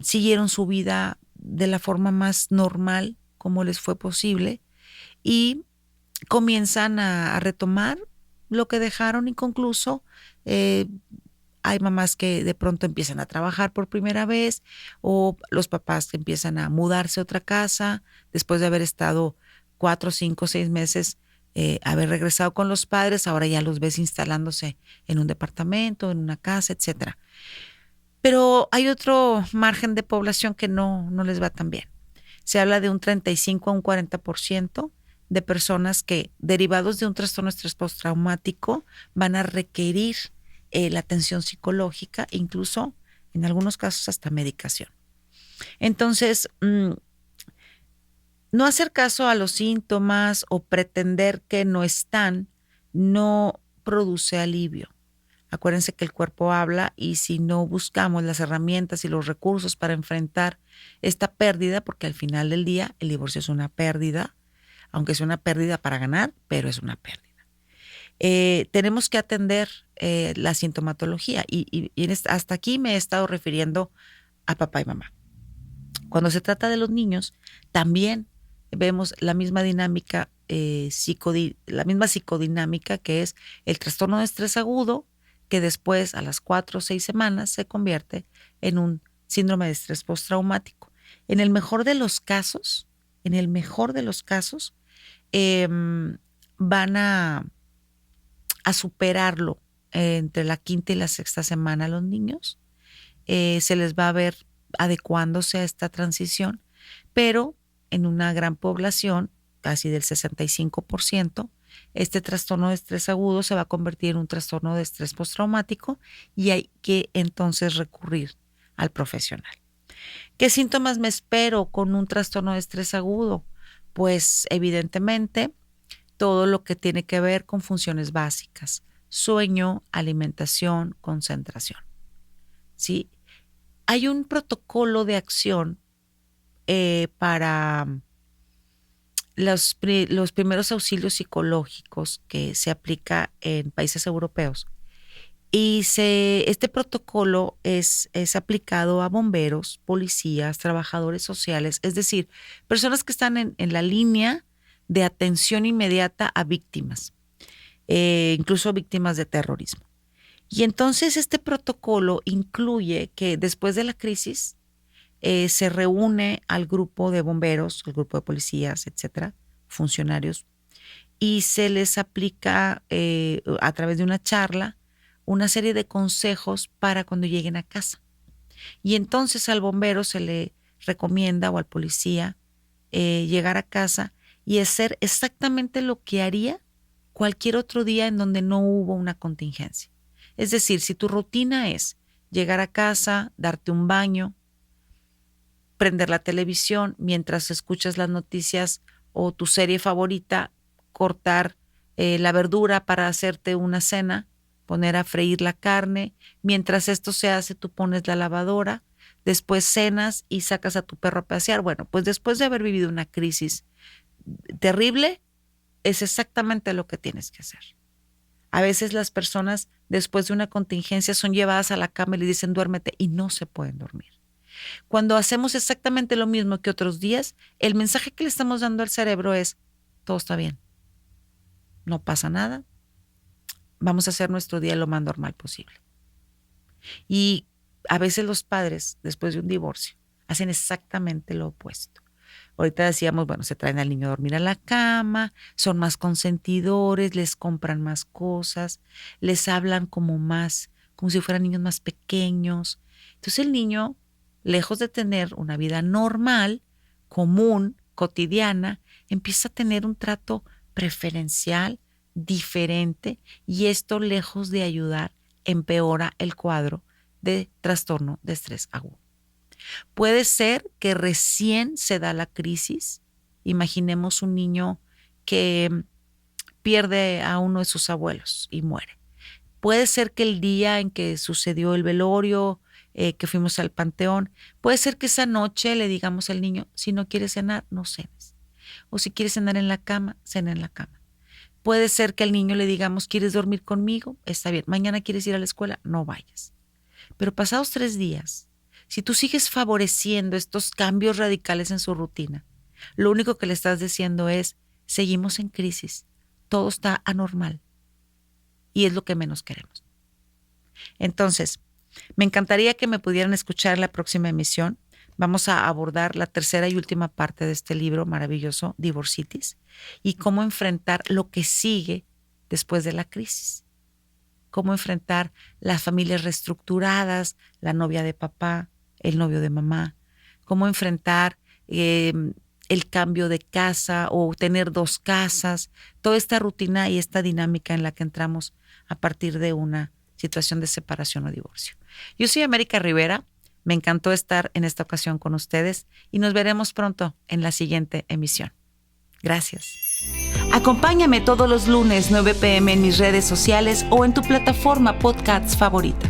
siguieron su vida de la forma más normal como les fue posible y comienzan a retomar lo que dejaron inconcluso. Hay mamás que de pronto empiezan a trabajar por primera vez o los papás que empiezan a mudarse a otra casa después de haber estado 4, 5, 6 meses, haber regresado con los padres, ahora ya los ves instalándose en un departamento, en una casa, etcétera. Pero hay otro margen de población que no les va tan bien. Se habla de un 35 a un 40% de personas que, derivados de un trastorno de estrés postraumático, van a requerir la atención psicológica, incluso en algunos casos hasta medicación. Entonces, no hacer caso a los síntomas o pretender que no están no produce alivio. Acuérdense que el cuerpo habla y si no buscamos las herramientas y los recursos para enfrentar esta pérdida, porque al final del día el divorcio es una pérdida, aunque es una pérdida para ganar, pero es una pérdida. Tenemos que atender la sintomatología y hasta aquí me he estado refiriendo a papá y mamá. Cuando se trata de los niños, también vemos la misma dinámica, la misma psicodinámica, que es el trastorno de estrés agudo, que después a las 4 o 6 semanas se convierte en un síndrome de estrés postraumático. En el mejor de los casos, van a superarlo entre la quinta y la sexta semana a los niños. Se les va a ver adecuándose a esta transición, pero en una gran población, casi del 65%, este trastorno de estrés agudo se va a convertir en un trastorno de estrés postraumático y hay que entonces recurrir al profesional. ¿Qué síntomas me espero con un trastorno de estrés agudo? Pues evidentemente todo lo que tiene que ver con funciones básicas, sueño, alimentación, concentración. ¿Sí? Hay un protocolo de acción para los primeros auxilios psicológicos que se aplica en países europeos. Y este protocolo es aplicado a bomberos, policías, trabajadores sociales, es decir, personas que están en la línea de atención inmediata a víctimas, incluso víctimas de terrorismo. Y entonces este protocolo incluye que después de la crisis se reúne al grupo de bomberos, el grupo de policías, etcétera, funcionarios, y se les aplica a través de una charla una serie de consejos para cuando lleguen a casa. Y entonces al bombero se le recomienda o al policía llegar a casa y hacer exactamente lo que haría cualquier otro día en donde no hubo una contingencia. Es decir, si tu rutina es llegar a casa, darte un baño, prender la televisión mientras escuchas las noticias o tu serie favorita, cortar la verdura para hacerte una cena, poner a freír la carne, mientras esto se hace tú pones la lavadora, después cenas y sacas a tu perro a pasear. Bueno, pues después de haber vivido una crisis terrible, es exactamente lo que tienes que hacer. A veces las personas después de una contingencia son llevadas a la cama y le dicen duérmete y no se pueden dormir. Cuando hacemos exactamente lo mismo que otros días, el mensaje que le estamos dando al cerebro es todo está bien, no pasa nada, vamos a hacer nuestro día lo más normal posible. Y a veces los padres, después de un divorcio, hacen exactamente lo opuesto. Ahorita decíamos, bueno, se traen al niño a dormir a la cama, son más consentidores, les compran más cosas, les hablan como si fueran niños más pequeños. Entonces el niño, lejos de tener una vida normal, común, cotidiana, empieza a tener un trato preferencial, diferente, y esto, lejos de ayudar, empeora el cuadro de trastorno de estrés agudo. Puede ser que recién se da la crisis. Imaginemos un niño que pierde a uno de sus abuelos y muere. Puede ser que el día en que sucedió el velorio, que fuimos al panteón, puede ser que esa noche le digamos al niño, si no quieres cenar, no cenes. O si quieres cenar en la cama, cena en la cama. Puede ser que al niño le digamos, ¿quieres dormir conmigo? Está bien. ¿Mañana quieres ir a la escuela? No vayas. Pero pasados 3 días, si tú sigues favoreciendo estos cambios radicales en su rutina, lo único que le estás diciendo es, seguimos en crisis, todo está anormal y es lo que menos queremos. Entonces, me encantaría que me pudieran escuchar en la próxima emisión. Vamos a abordar la tercera y última parte de este libro maravilloso, Divorcitis, y cómo enfrentar lo que sigue después de la crisis. Cómo enfrentar las familias reestructuradas, la novia de papá, el novio de mamá, cómo enfrentar el cambio de casa o tener 2 casas, toda esta rutina y esta dinámica en la que entramos a partir de una situación de separación o divorcio. Yo soy América Rivera, me encantó estar en esta ocasión con ustedes y nos veremos pronto en la siguiente emisión. Gracias. Acompáñame todos los lunes 9 p.m. en mis redes sociales o en tu plataforma podcast favorita.